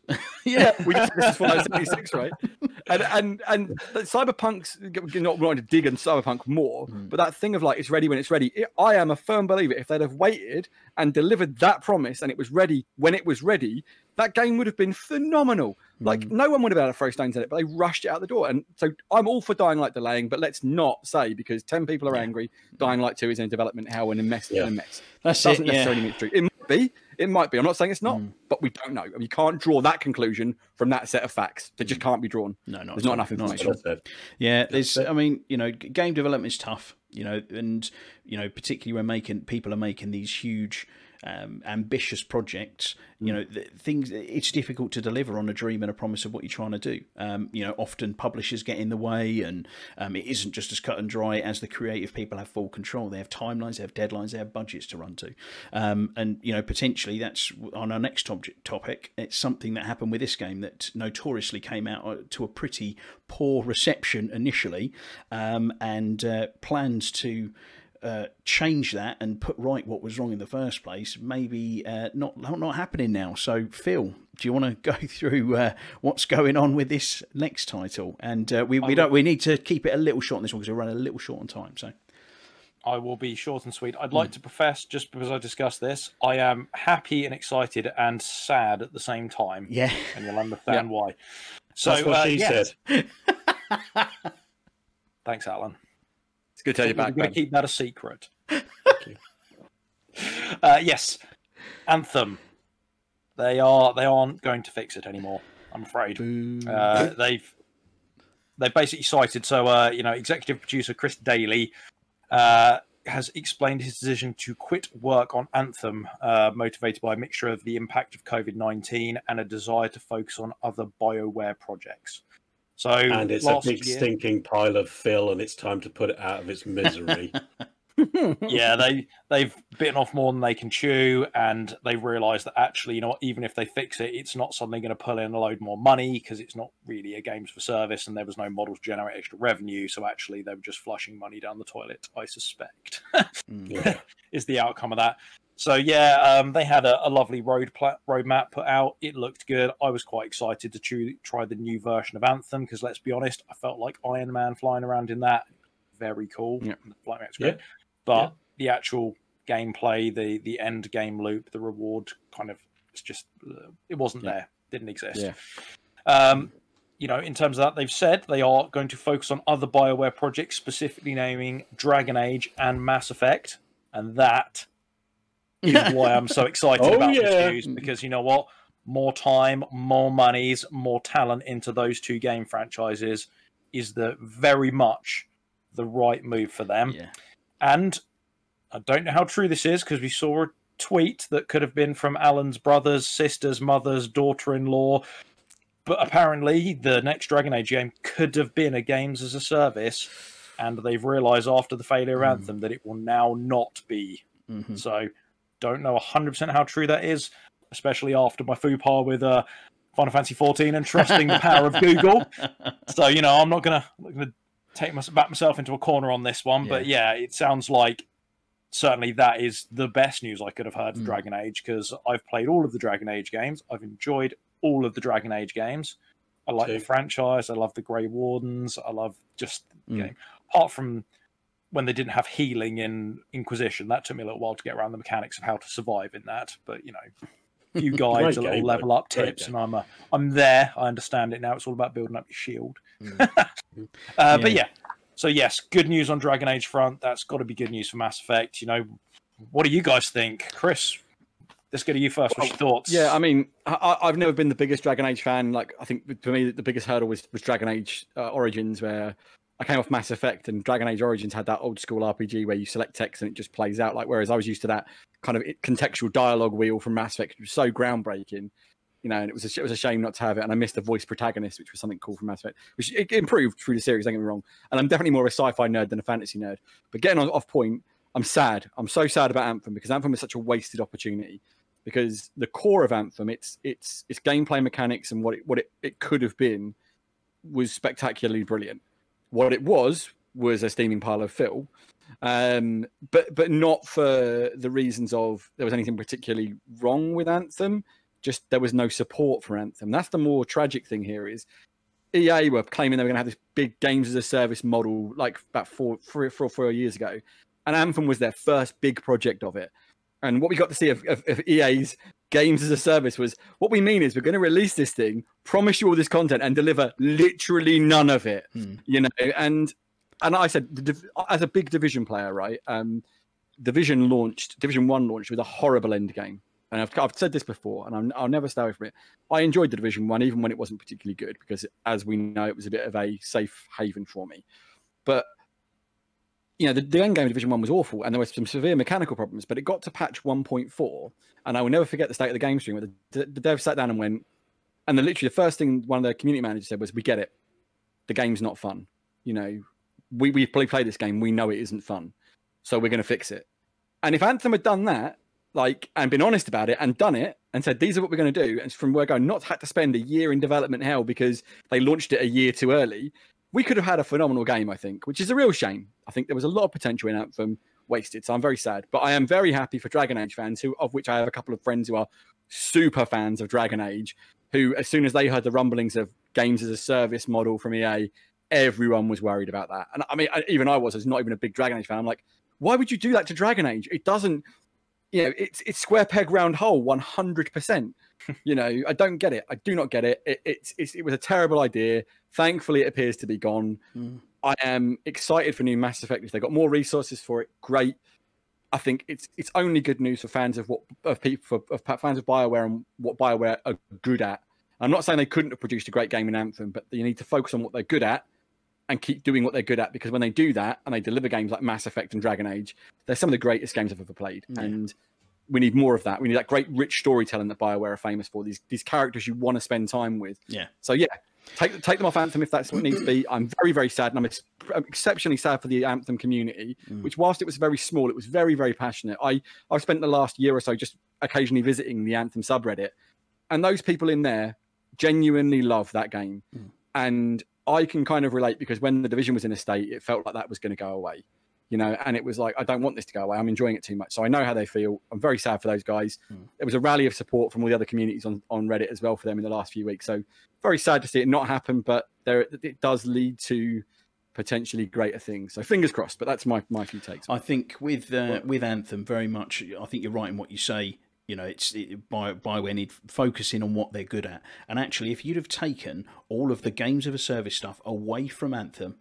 Speaker 5: We just this is Fallout 76, right? And Cyberpunk's not wanting to dig on Cyberpunk more, but that thing of like it's ready when it's ready. I am a firm believer if they'd have waited and delivered that promise and it was ready when it was ready, that game would have been phenomenal. Like no one would have been able to throw stones at it, but they rushed it out the door. And so I'm all for Dying Light delaying, but let's not say because 10 people are angry, Dying Light 2 is in development hell and a mess.
Speaker 2: That's
Speaker 5: doesn't necessarily mean it's true. It might be. I'm not saying it's not, but we don't know. You can't draw that conclusion from that set of facts. They just can't be drawn. There's not enough information.
Speaker 2: Yeah, I mean, game development is tough, and particularly when people are making these huge ambitious projects, things, it's difficult to deliver on a dream and a promise of what you're trying to do. Often publishers get in the way, and it isn't just as cut and dry as the creative people have full control. They have timelines, they have deadlines, they have budgets to run to. And potentially that's on our next topic. It's something that happened with this game that notoriously came out to a pretty poor reception initially, and plans to change that and put right what was wrong in the first place, maybe not happening now. So Phil, do you want to go through what's going on with this next title? And we need to keep it a little short on this one because we're running a little short on time. So
Speaker 4: I will be short and sweet. I'd like to profess, just because I discussed this, I am happy and excited and sad at the same time.
Speaker 2: Yeah,
Speaker 4: and you'll understand why. So
Speaker 3: that's what she said.
Speaker 4: Thanks, Alan.
Speaker 5: It's good to have you back.
Speaker 4: I'm going to keep that a secret. Yes, Anthem. They aren't going to fix it anymore, I'm afraid. They've basically cited. So executive producer Chris Daly has explained his decision to quit work on Anthem, motivated by a mixture of the impact of COVID-19 and a desire to focus on other BioWare projects. So,
Speaker 3: and it's a big stinking pile of fill, and it's time to put it out of its misery.
Speaker 4: Yeah, they've bitten off more than they can chew, and they've realised that actually, even if they fix it, it's not suddenly going to pull in a load more money because it's not really a games for service, and there was no model to generate extra revenue. So actually, they were just flushing money down the toilet, I suspect, is the outcome of that. So yeah, they had a lovely roadmap put out. It looked good. I was quite excited to try the new version of Anthem because let's be honest, I felt like Iron Man flying around in that. Very cool. Yeah. The flight mech's great. But the actual gameplay, the end game loop, the reward kind of, it's just, it wasn't there. Didn't exist. Yeah. In terms of that, they've said they are going to focus on other BioWare projects, specifically naming Dragon Age and Mass Effect. And that is why I'm so excited about this news, because you know what? More time, more monies, more talent into those two game franchises is very much the right move for them. Yeah. And I don't know how true this is because we saw a tweet that could have been from Alan's brothers, sisters, mothers, daughter-in-law. But apparently the next Dragon Age game could have been a games as a service. And they've realised after the failure of Anthem that it will now not be. So don't know 100% how true that is, especially after my faux pas with Final Fantasy 14 and trusting the power of Google. So, I'm not going to back myself into a corner on this one. But yeah, it sounds like certainly that is the best news I could have heard for Dragon Age, because I've played all of the Dragon Age games. I've enjoyed all of the Dragon Age games. I like the franchise. I love the Grey Wardens. I love just the game. Apart from when they didn't have healing in Inquisition, that took me a little while to get around the mechanics of how to survive in that. But a few guides, a little level up tips, and I'm there. I understand it now. It's all about building up your shield. But yeah, so yes, good news on Dragon Age front. That's got to be good news for Mass Effect. What do you guys think, Chris? Let's go to you first. What's your thoughts?
Speaker 5: Yeah, I mean, I've never been the biggest Dragon Age fan. Like, I think for me, the biggest hurdle was Dragon Age Origins, where I came off Mass Effect, and Dragon Age Origins had that old school RPG where you select text and it just plays out. Like, whereas I was used to that kind of contextual dialogue wheel from Mass Effect, which was so groundbreaking, you know. And it was a shame not to have it. And I missed the voice protagonist, which was something cool from Mass Effect, which it improved through the series. Don't get me wrong. And I'm definitely more of a sci-fi nerd than a fantasy nerd. But getting off point, I'm sad. I'm so sad about Anthem, because Anthem is such a wasted opportunity. Because the core of Anthem, its gameplay mechanics and what it could have been was spectacularly brilliant. What it was a steaming pile of fill, but not for the reasons of there was anything particularly wrong with Anthem. Just there was no support for Anthem. That's the more tragic thing here. Is EA were claiming they were going to have this big games as a service model like about 4 years ago, and Anthem was their first big project of it. And what we got to see of EA's games as a service was, what we mean is we're going to release this thing, promise you all this content, and deliver literally none of it. You know, and I said, as a big Division player, right? Division 1 launched with a horrible end game. And I've said this before, and I'll never stay away from it. I enjoyed the Division 1, even when it wasn't particularly good, because as we know, it was a bit of a safe haven for me. But you know, the end game of Division 1 was awful, and there were some severe mechanical problems, but it got to patch 1.4, and I will never forget the state of the game stream where the dev sat down and went, and then literally the first thing one of the community managers said was, we get it. The game's not fun. You know, we've played this game. We know it isn't fun. So we're going to fix it. And if Anthem had done that, like, and been honest about it and done it and said, these are what we're going to do, and from where going, not had to spend a year in development hell because they launched it a year too early, we could have had a phenomenal game, I think, which is a real shame. I think there was a lot of potential in Anthem wasted, so I'm very sad. But I am very happy for Dragon Age fans, of which I have a couple of friends who are super fans of Dragon Age, who, as soon as they heard the rumblings of games as a service model from EA, everyone was worried about that. And I mean, even I was, as not even a big Dragon Age fan. I'm like, why would you do that to Dragon Age? It doesn't, you know, it's square peg round hole 100%. You know, I don't get it. I do not get it. It was a terrible idea. Thankfully, it appears to be gone. I am excited for new Mass Effect. If they got more resources for it, great. I think it's only good news for fans of fans of BioWare and what BioWare are good at. I'm not saying they couldn't have produced a great game in Anthem, but you need to focus on what they're good at and keep doing what they're good at, because when they do that and they deliver games like Mass Effect and Dragon Age, they're some of the greatest games I've ever played. And we need more of that. We need that great, rich storytelling that BioWare are famous for. These characters you want to spend time with. Yeah. So yeah, take them off Anthem if that's what it needs to be. I'm very, very sad, and I'm exceptionally sad for the Anthem community, which, whilst it was very small, it was very, very passionate. I've spent the last year or so just occasionally visiting the Anthem subreddit, and those people in there genuinely love that game. And I can kind of relate, because when the Division was in a state, it felt like that was going to go away. You know, and it was like, I don't want this to go away. I'm enjoying it too much. So I know how they feel. I'm very sad for those guys. There was a rally of support from all the other communities on Reddit as well for them in the last few weeks. So very sad to see it not happen, but it does lead to potentially greater things. So fingers crossed, but that's my few takes.
Speaker 2: I think with Anthem, very much, I think you're right in what you say. You know, BioWare need focusing on what they're good at. And actually, if you'd have taken all of the games of a service stuff away from Anthem,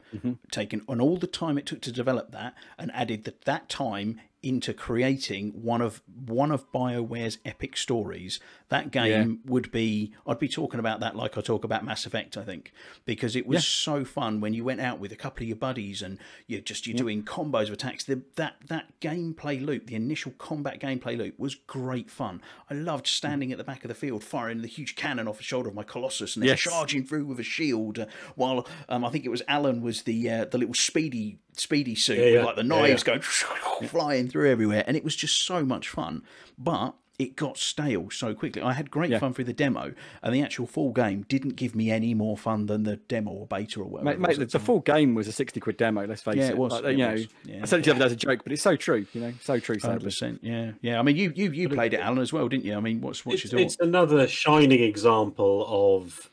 Speaker 2: taken on all the time it took to develop that, and added that time into creating one of BioWare's epic stories, that game would be, I'd be talking about that like I talk about Mass Effect, I think, because it was so fun when you went out with a couple of your buddies and you're doing combos of attacks. That gameplay loop, the initial combat gameplay loop, was great fun. I loved standing at the back of the field firing the huge cannon off the shoulder of my Colossus and then charging through with a shield, while I think it was Alan was the little speedy suit with like the knives going flying through everywhere, and it was just so much fun. But it got stale so quickly. I had great fun through the demo, and the actual full game didn't give me any more fun than the demo or beta or whatever.
Speaker 5: Mate, the full game was a £60 demo. Let's face it.
Speaker 2: It was.
Speaker 5: Like, I said it the other day as a joke, but it's so true. You know, so true.
Speaker 2: 100%. Yeah. I mean, you played it, Alan, as well, didn't you? I mean, what's your thought?
Speaker 3: It's another shining example of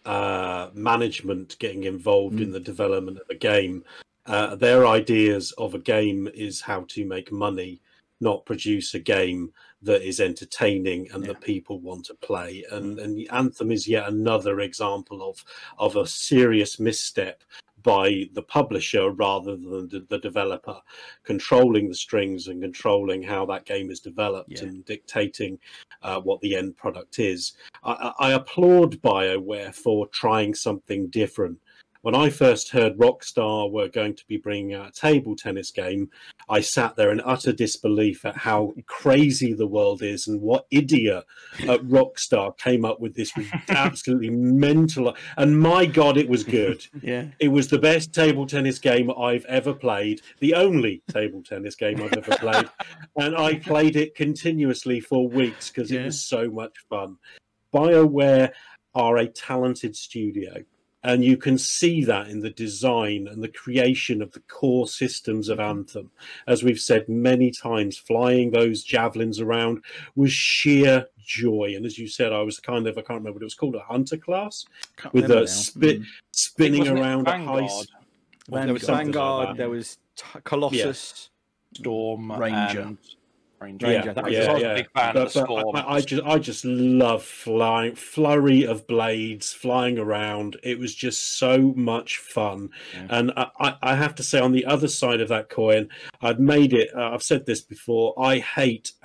Speaker 3: management getting involved in the development of a game. Their ideas of a game is how to make money, not produce a game that is entertaining and that people want to play. And Anthem is yet another example of a serious misstep by the publisher rather than the developer, controlling the strings and controlling how that game is developed and dictating what the end product is. I applaud BioWare for trying something different. When I first heard Rockstar were going to be bringing out a table tennis game, I sat there in utter disbelief at how crazy the world is and what idiot at Rockstar came up with this absolutely mental. And my God, it was good.
Speaker 2: Yeah,
Speaker 3: it was the best table tennis game I've ever played, the only table tennis game I've ever played. And I played it continuously for weeks because it was so much fun. BioWare are a talented studio. And you can see that in the design and the creation of the core systems of Anthem. As we've said many times, flying those javelins around was sheer joy. And as you said, I was kind of, I can't remember what it was called, a hunter class? With a spinning around a high...
Speaker 5: There was Vanguard, there was Colossus,
Speaker 4: Storm,
Speaker 2: Ranger.
Speaker 4: And Ranger.
Speaker 3: Yeah,
Speaker 4: I was a big fan of the Storm.
Speaker 3: I just love flying, flurry of blades flying around. It was just so much fun. And I have to say, on the other side of that coin, I've made it. I've said this before. I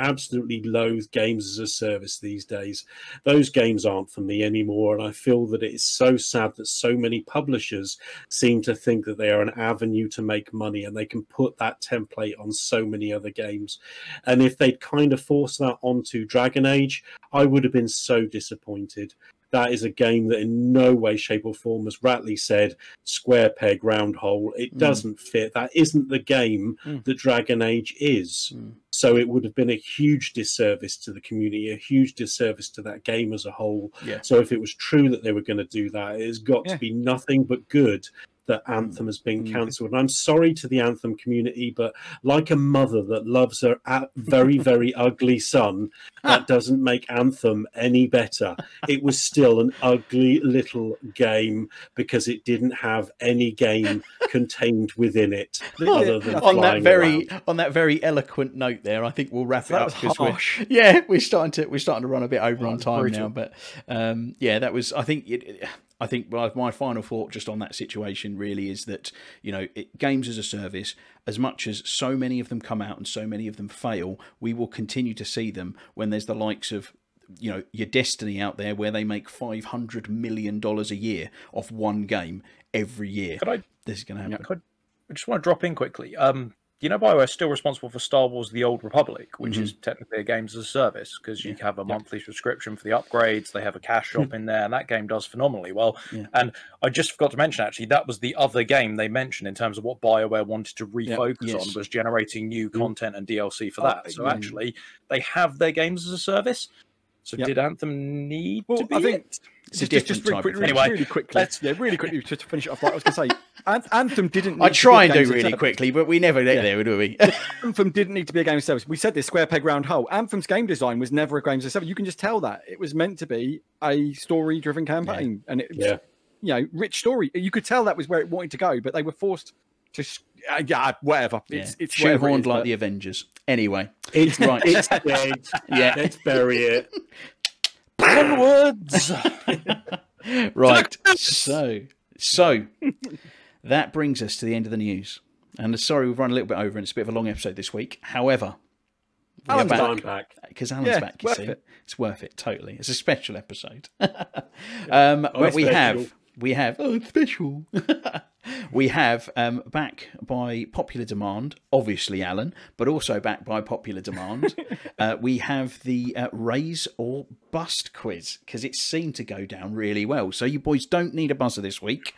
Speaker 3: absolutely loathe games as a service these days. Those games aren't for me anymore, and I feel that it is so sad that so many publishers seem to think that they are an avenue to make money, and they can put that template on so many other games. And if they'd kind of forced that onto Dragon Age, I would have been so disappointed. That is a game that in no way, shape or form, as Ratley said, square peg, round hole. It doesn't fit. That isn't the game that Dragon Age is. So it would have been a huge disservice to the community, a huge disservice to that game as a whole. So if it was true that they were going to do that, it has got to be nothing but good that Anthem has been cancelled. And I'm sorry to the Anthem community, but like a mother that loves her very, very ugly son, that doesn't make Anthem any better. It was still an ugly little game because it didn't have any game contained within it other than
Speaker 2: on that very eloquent note there, I think we'll wrap it up because we're starting to run a bit over on time now. But that was, I think my final thought just on that situation really is that, games as a service, as much as so many of them come out and so many of them fail, we will continue to see them when there's the likes of, your Destiny out there where they make $500 million a year off one game every year. This is going to happen.
Speaker 4: I just want to drop in quickly. BioWare is still responsible for Star Wars The Old Republic, which is technically a games as a service, because you have a monthly subscription for the upgrades. They have a cash shop in there, and that game does phenomenally well. And I just forgot to mention, actually, that was the other game they mentioned in terms of what BioWare wanted to refocus on, was generating new content and DLC for that. So actually, they have their games as a service. So did Anthem need to be?
Speaker 5: I think
Speaker 2: just
Speaker 5: really quickly to finish it off. Like I was going to say, Anthem didn't.
Speaker 2: I try and do really quickly, but we never get there, do we?
Speaker 5: Anthem didn't need to be a game of service. We said this: square peg, round hole. Anthem's game design was never a game of service. You can just tell that it was meant to be a story-driven campaign, and it was, rich story. You could tell that was where it wanted to go, but they were forced to. Whatever. It's
Speaker 2: shoehorned like the Avengers. Anyway,
Speaker 3: it's right. It's dead. Let's bury it.
Speaker 4: Onwards.
Speaker 2: Right. So that brings us to the end of the news. And sorry, we've run a little bit over, and it's a bit of a long episode this week. However,
Speaker 3: Alan's back
Speaker 2: because Alan's back. You see, it's worth it totally. It's a special episode. But we have special. We have, back by popular demand, obviously, Alan, but also back by popular demand, we have the Raise or Bust quiz, because it seemed to go down really well. So you boys don't need a buzzer this week.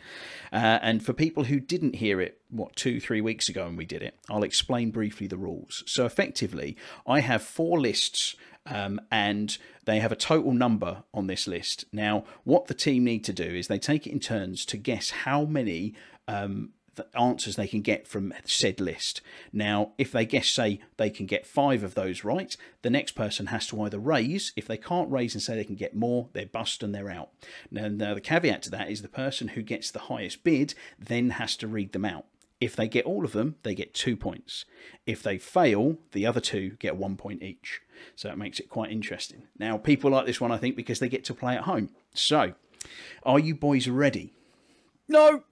Speaker 2: And for people who didn't hear it, 2-3 weeks ago when we did it, I'll explain briefly the rules. So effectively, I have 4 lists, and they have a total number on this list. Now, what the team need to do is they take it in turns to guess how many the answers they can get from said list. Now, if they guess, say, they can get 5 of those right, the next person has to either raise. If they can't raise and say they can get more, they're bust and they're out. Now the caveat to that is the person who gets the highest bid then has to read them out. If they get all of them, they get 2 points. If they fail, the other 2 get 1 point each. So it makes it quite interesting. Now, people like this one, I think, because they get to play at home. So, are you boys ready?
Speaker 5: No.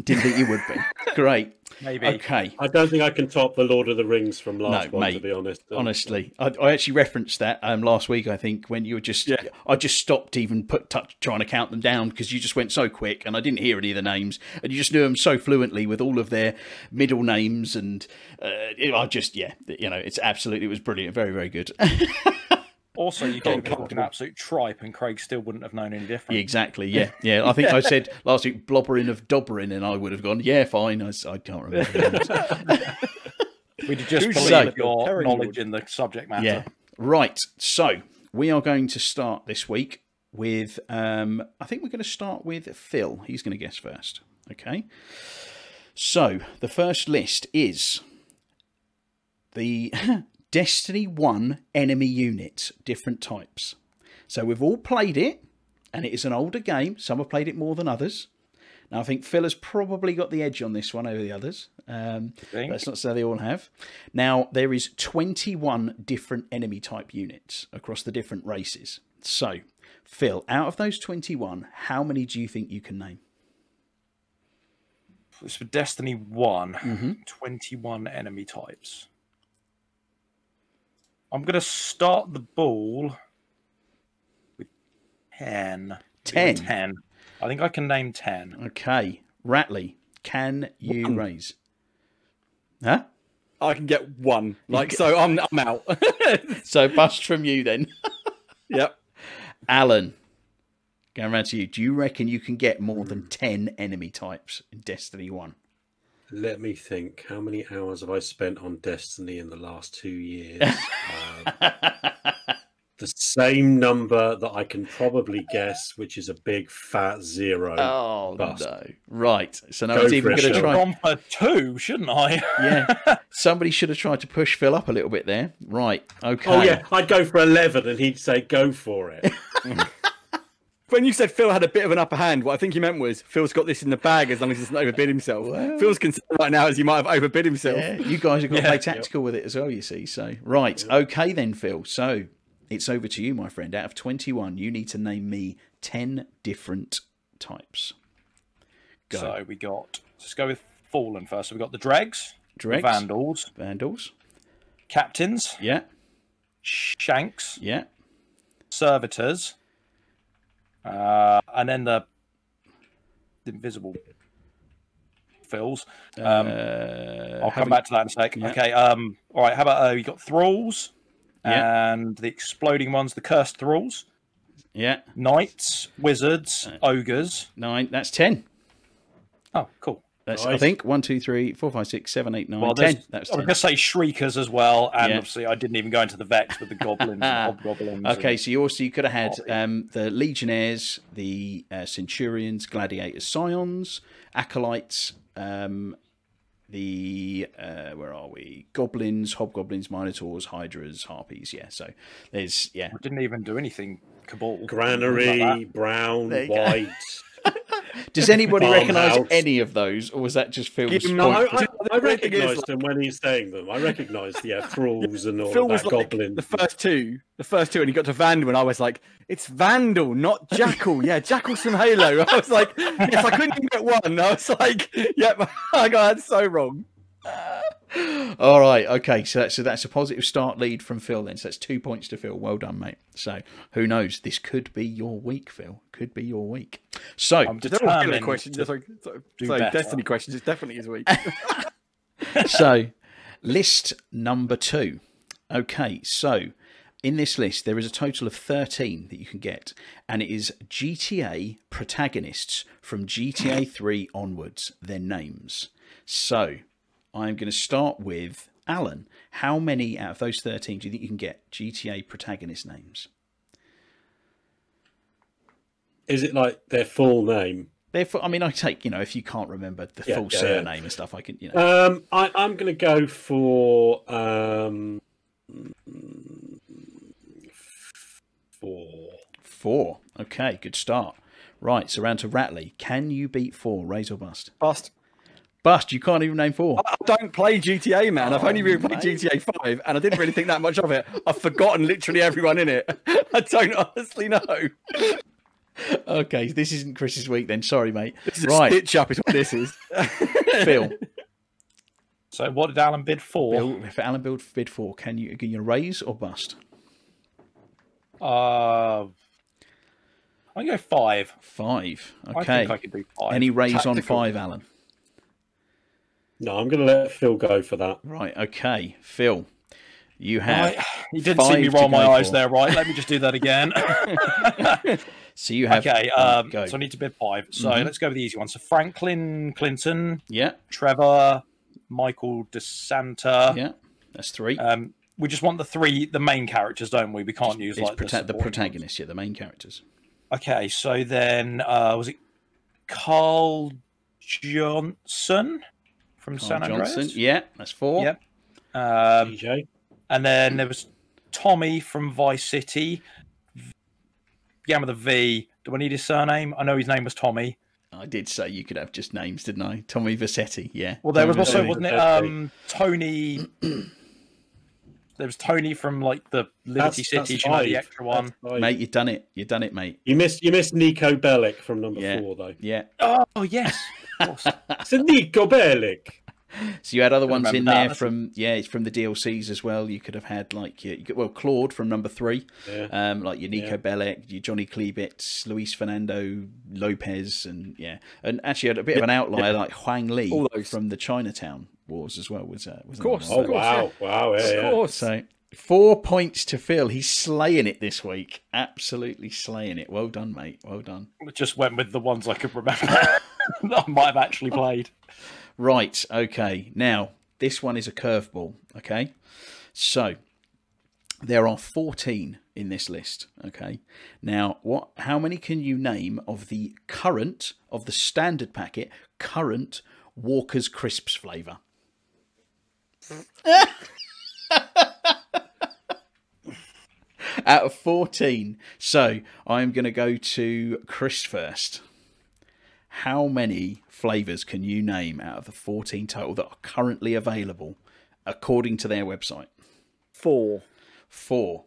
Speaker 2: Didn't think you would be. Great.
Speaker 4: Maybe.
Speaker 2: Okay.
Speaker 3: I don't think I can top the Lord of the Rings from last
Speaker 2: No,
Speaker 3: one,
Speaker 2: mate,
Speaker 3: to be honest.
Speaker 2: Honestly, I actually referenced that last week. I think when you were just, I just stopped even trying to count them down because you just went so quick, and I didn't hear any of the names, and you just knew them so fluently with all of their middle names, and it was brilliant, very, very good.
Speaker 4: Also, you gave me an absolute tripe, and Craig still wouldn't have known any different.
Speaker 2: Exactly, yeah. I think I said last week blobbering of dobbering, and I would have gone, yeah, fine. I can't remember.
Speaker 4: We'd just believe your knowledge in the subject matter.
Speaker 2: Yeah. Right. So we are going to start this week with, I think we're going to start with Phil. He's going to guess first. Okay. So the first list is the Destiny 1 enemy units, different types. So we've all played it, and it is an older game. Some have played it more than others. Now, I think Phil has probably got the edge on this one over the others. That's not to say they all have. Now, there is 21 different enemy type units across the different races. So, Phil, out of those 21, how many do you think you can name?
Speaker 4: It's for Destiny 1, 21 enemy types. I'm going to start the ball with 10.
Speaker 2: 10?
Speaker 4: I think I can name 10.
Speaker 2: Okay. Ratley, can you raise? Huh?
Speaker 5: I can get one. So I'm out.
Speaker 2: So bust from you then.
Speaker 5: Yep.
Speaker 2: Alan, going around to you. Do you reckon you can get more than 10 enemy types in Destiny 1?
Speaker 3: Let me think. How many hours have I spent on Destiny in the last 2 years? The same number that I can probably guess, which is a big fat 0.
Speaker 2: Oh,
Speaker 3: bust.
Speaker 2: no. Right. So no one's even going to try.
Speaker 4: I've gone for 2, shouldn't I?
Speaker 2: Yeah. Somebody should have tried to push Phil up a little bit there. Right. Okay.
Speaker 3: Oh, yeah. I'd go for 11 and he'd say, go for it.
Speaker 5: When you said Phil had a bit of an upper hand, what I think you meant was Phil's got this in the bag as long as he doesn't overbid himself. Well, Phil's concerned right now as he might have overbid himself.
Speaker 2: Yeah, you guys have got to play tactical with it as well, you see. So right, okay then, Phil. So it's over to you, my friend. Out of 21, you need to name me 10 different types. Go.
Speaker 4: So let's go with Fallen first. So we've got the Dregs, the Vandals, Captains, Shanks, Servitors, and then the invisible Phils. I'll come back to that in a sec. Okay. All right. How about you got Thralls and the exploding ones, the Cursed Thralls.
Speaker 2: Yeah.
Speaker 4: Knights, Wizards, Ogres.
Speaker 2: 9. That's 10.
Speaker 4: Oh, cool.
Speaker 2: That's, I think 1, 2, 3, 4, 5, 6, 7, 8, 9, 10. That's 10.
Speaker 4: I was going to say Shriekers as well, and obviously I didn't even go into the Vex with the Goblins and Hobgoblins.
Speaker 2: Okay, so you could have had the Legionnaires, the Centurions, Gladiators, Scions, Acolytes, the where are we? Goblins, Hobgoblins, Minotaurs, Hydras, Harpies. Yeah, so there's I
Speaker 4: didn't even do anything. Cabal,
Speaker 3: Granary, like brown, white.
Speaker 2: Does anybody recognise any of those, or was that just Phil's point?
Speaker 3: I recognised them when he's saying them. I recognised, Thralls and all of that, Goblins.
Speaker 5: The first two, and he got to Vandal, and I was like, it's Vandal, not Jackal. Yeah, Jackal's from Halo. I was like, yes, I couldn't even get one. I was like, yep, I got that so wrong.
Speaker 2: All right, okay, so that's a positive start lead from Phil then. So that's 2 points to Phil. Well done, mate. So who knows? This could be your week, Phil. Could be your week. So
Speaker 5: I'm determined questions. Destiny questions. It's definitely his week.
Speaker 2: So list number 2. Okay, so in this list there is a total of 13 that you can get, and it is GTA protagonists from GTA 3 onwards. Their names. So I'm going to start with Alan. How many out of those 13 do you think you can get GTA protagonist names?
Speaker 3: Is it like their full name?
Speaker 2: I take, if you can't remember the full surname and stuff, I can,
Speaker 3: I'm going to go for 4.
Speaker 2: 4. Okay, good start. Right, so round to Ratley. Can you beat 4? Raise or bust? Bust, you can't even name 4.
Speaker 5: I don't play GTA, man. I've only really played GTA 5, and I didn't really think that much of it. I've forgotten literally everyone in it. I don't honestly know.
Speaker 2: Okay, this isn't Chris's week then. Sorry, mate.
Speaker 5: This is a
Speaker 2: Right,
Speaker 5: stitch up is what this is.
Speaker 2: Phil.
Speaker 4: So what did Alan bid for?
Speaker 2: Bill, if Alan bid 4, can you raise or bust?
Speaker 4: I'm gonna go 5.
Speaker 2: 5.
Speaker 4: I
Speaker 2: Okay.
Speaker 4: think I could do 5.
Speaker 2: Any raise on
Speaker 5: Tactical.
Speaker 2: 5, Alan?
Speaker 3: No, I'm going to let Phil go for that.
Speaker 2: Right. Okay, Phil. You have.
Speaker 4: Right. You didn't see
Speaker 2: 5
Speaker 4: me
Speaker 2: to
Speaker 4: roll my
Speaker 2: go
Speaker 4: eyes
Speaker 2: for.
Speaker 4: there, right? Let me just do that again.
Speaker 2: So you have.
Speaker 4: Okay,
Speaker 2: go.
Speaker 4: so I need to bid 5. So let's go with the easy one. So Franklin Clinton,
Speaker 2: Yeah.
Speaker 4: Trevor, Michael DeSanta.
Speaker 2: Yeah. That's 3.
Speaker 4: We just want the main characters, don't we? We can't use
Speaker 2: It's
Speaker 4: like
Speaker 2: the
Speaker 4: supporting
Speaker 2: protagonists, yeah, the main characters.
Speaker 4: ones. Okay, so then was it Carl Johnson from San Andreas?
Speaker 2: Johnson. Yeah, that's 4.
Speaker 4: Yep.
Speaker 3: DJ.
Speaker 4: And then there was Tommy from Vice City. Began with a V. Do I need his surname? I know his name was Tommy.
Speaker 2: I did say you could have just names, didn't I? Tommy Vassetti, yeah.
Speaker 4: Well, there was
Speaker 2: Tommy
Speaker 4: also,
Speaker 2: Vassetti.
Speaker 4: wasn't it, Tony? There was Tony from like the Liberty
Speaker 3: That's
Speaker 4: City. You know, the
Speaker 3: 5.
Speaker 4: extra one.
Speaker 3: That's 5.
Speaker 2: Mate, you've done it. You've done it, mate.
Speaker 3: You missed Nico Bellic from number
Speaker 2: Yeah.
Speaker 3: 4 though.
Speaker 2: Yeah.
Speaker 4: Oh yes, of course.
Speaker 3: It's a Nico Bellic.
Speaker 2: So you had other ones in
Speaker 4: remember
Speaker 2: there
Speaker 4: that.
Speaker 2: from it's from the DLCs as well. You could have had like Claude from number 3,
Speaker 3: Yeah.
Speaker 2: like your Nico Bellic, your Johnny Klebitz, Luis Fernando Lopez, and actually had a bit of an outlier like Huang Li
Speaker 5: All those.
Speaker 2: from the Chinatown Wars as well. Was of
Speaker 5: course.
Speaker 3: Oh
Speaker 5: Of course,
Speaker 3: wow, wow, yeah,
Speaker 5: Of
Speaker 3: yeah.
Speaker 5: course.
Speaker 2: So 4 points to Phil. He's slaying it this week. Absolutely slaying it. Well done, mate. Well done.
Speaker 4: Just went with the ones I could remember that I might have actually played.
Speaker 2: Right. Okay. Now this one is a curveball. Okay. So there are 14 in this list. Okay. Now how many can you name of the standard packet current Walker's Crisps flavour? Out of 14. So I'm going to go to Chris first. How many flavours can you name out of the 14 total that are currently available according to their website?
Speaker 5: 4.
Speaker 2: 4.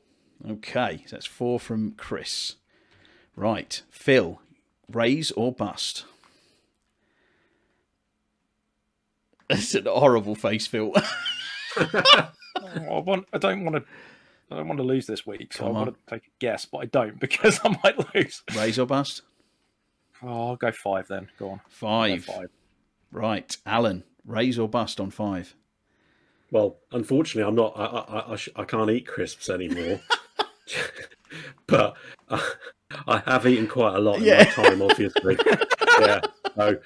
Speaker 2: Okay, so that's 4 from Chris. Right, Phil, raise or bust? That's an horrible face, Phil.
Speaker 4: I don't want to lose this week, so
Speaker 2: Come
Speaker 4: I
Speaker 2: on.
Speaker 4: want to take a guess, but I don't because I might lose.
Speaker 2: Raise or bust?
Speaker 4: Oh, I'll go 5 then. Go on.
Speaker 2: 5.
Speaker 4: I'll go 5.
Speaker 2: Right, Alan, raise or bust on 5?
Speaker 3: Well, unfortunately, I'm not. I can't eat crisps anymore. But I have eaten quite a lot in my time, obviously. Yeah. So,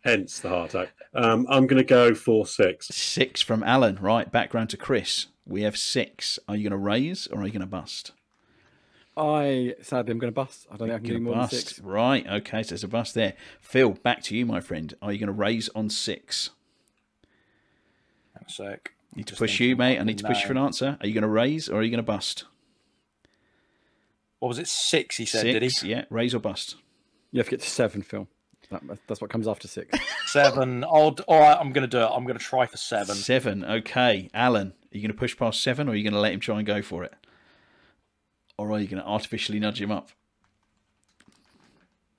Speaker 3: hence the heart attack. I'm going to go for 6.
Speaker 2: 6 from Alan. Right, background to Chris. We have 6. Are you going to raise or are you going to bust?
Speaker 5: Sadly, I'm going to bust. I don't think I can do more than 6.
Speaker 2: Right, okay, so there's a bust there. Phil, back to you, my friend. Are you going to raise on 6?
Speaker 4: Hang on a sec.
Speaker 2: Need to
Speaker 4: Just
Speaker 2: push you,
Speaker 4: thinking
Speaker 2: mate.
Speaker 4: what
Speaker 2: I need to push you for an
Speaker 4: name.
Speaker 2: answer. Are you going to raise or are you going to bust?
Speaker 4: What was it? 6, he said,
Speaker 2: 6,
Speaker 4: did he?
Speaker 2: yeah. Raise or bust?
Speaker 5: You have to get to 7, Phil. That's what comes after 6.
Speaker 4: 7. All right, I'm going to do it. I'm going to try for 7.
Speaker 2: 7, okay. Alan, are you going to push past 7 or are you going to let him try and go for it? Or are you going to artificially nudge him up?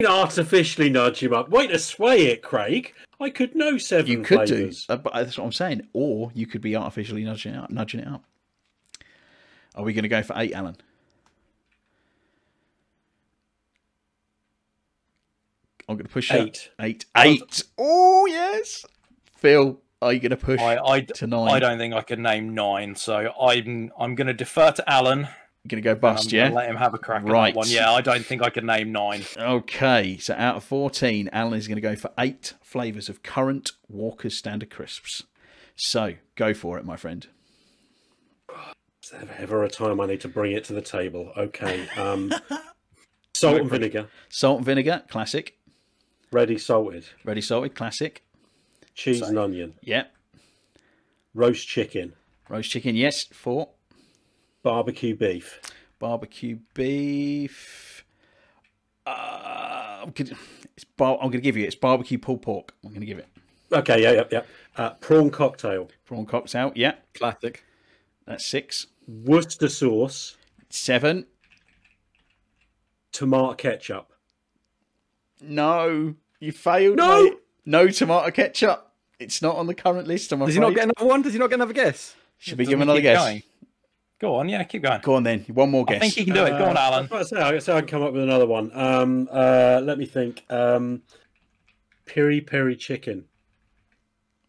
Speaker 3: Artificially nudge him up. Way to sway it, Craig. I could know 7
Speaker 2: You could
Speaker 3: flavours.
Speaker 2: do, but that's what I'm saying. Or you could be artificially nudging it up. Are we going to go for 8, Alan? I'm going to push
Speaker 3: 8.
Speaker 2: 8. 8. Oh, yes. Phil, are you going to push to 9?
Speaker 4: I don't think I can name 9, so I'm going to defer to Alan.
Speaker 2: You're going to go
Speaker 4: and
Speaker 2: bust,
Speaker 4: I'm gonna
Speaker 2: yeah?
Speaker 4: let him have a crack at
Speaker 2: Right.
Speaker 4: that one. Yeah, I don't think I can name 9.
Speaker 2: Okay, so out of 14, Alan is going to go for 8 flavours of current Walker's Standard Crisps. So, go for it, my friend.
Speaker 3: Is there ever a time I need to bring it to the table? Okay. Salt and vinegar.
Speaker 2: Salt and vinegar, classic.
Speaker 3: Ready salted.
Speaker 2: Ready salted, classic.
Speaker 3: Cheese and onion.
Speaker 2: Yep.
Speaker 3: Roast chicken.
Speaker 2: Roast chicken, yes. 4.
Speaker 3: Barbecue beef.
Speaker 2: Barbecue beef. I'm going to give you it's barbecue pulled pork. I'm going to give it.
Speaker 3: Okay, yeah. Prawn cocktail.
Speaker 2: Prawn cocktail, yeah.
Speaker 5: Classic.
Speaker 2: That's 6.
Speaker 3: Worcester sauce.
Speaker 2: 7.
Speaker 3: Tomato ketchup.
Speaker 2: No, you failed.
Speaker 3: No!
Speaker 2: Mate. No tomato ketchup. It's not on the current list. I'm
Speaker 5: Does
Speaker 2: afraid.
Speaker 5: he not get another one? Does he not get another guess?
Speaker 2: Should we give him another guess?
Speaker 4: Going. Go on, yeah, keep going.
Speaker 2: Go on then. One more guess.
Speaker 4: I think he can do it. Go on, Alan.
Speaker 3: I can come up with another one. Let me think. Piri piri chicken.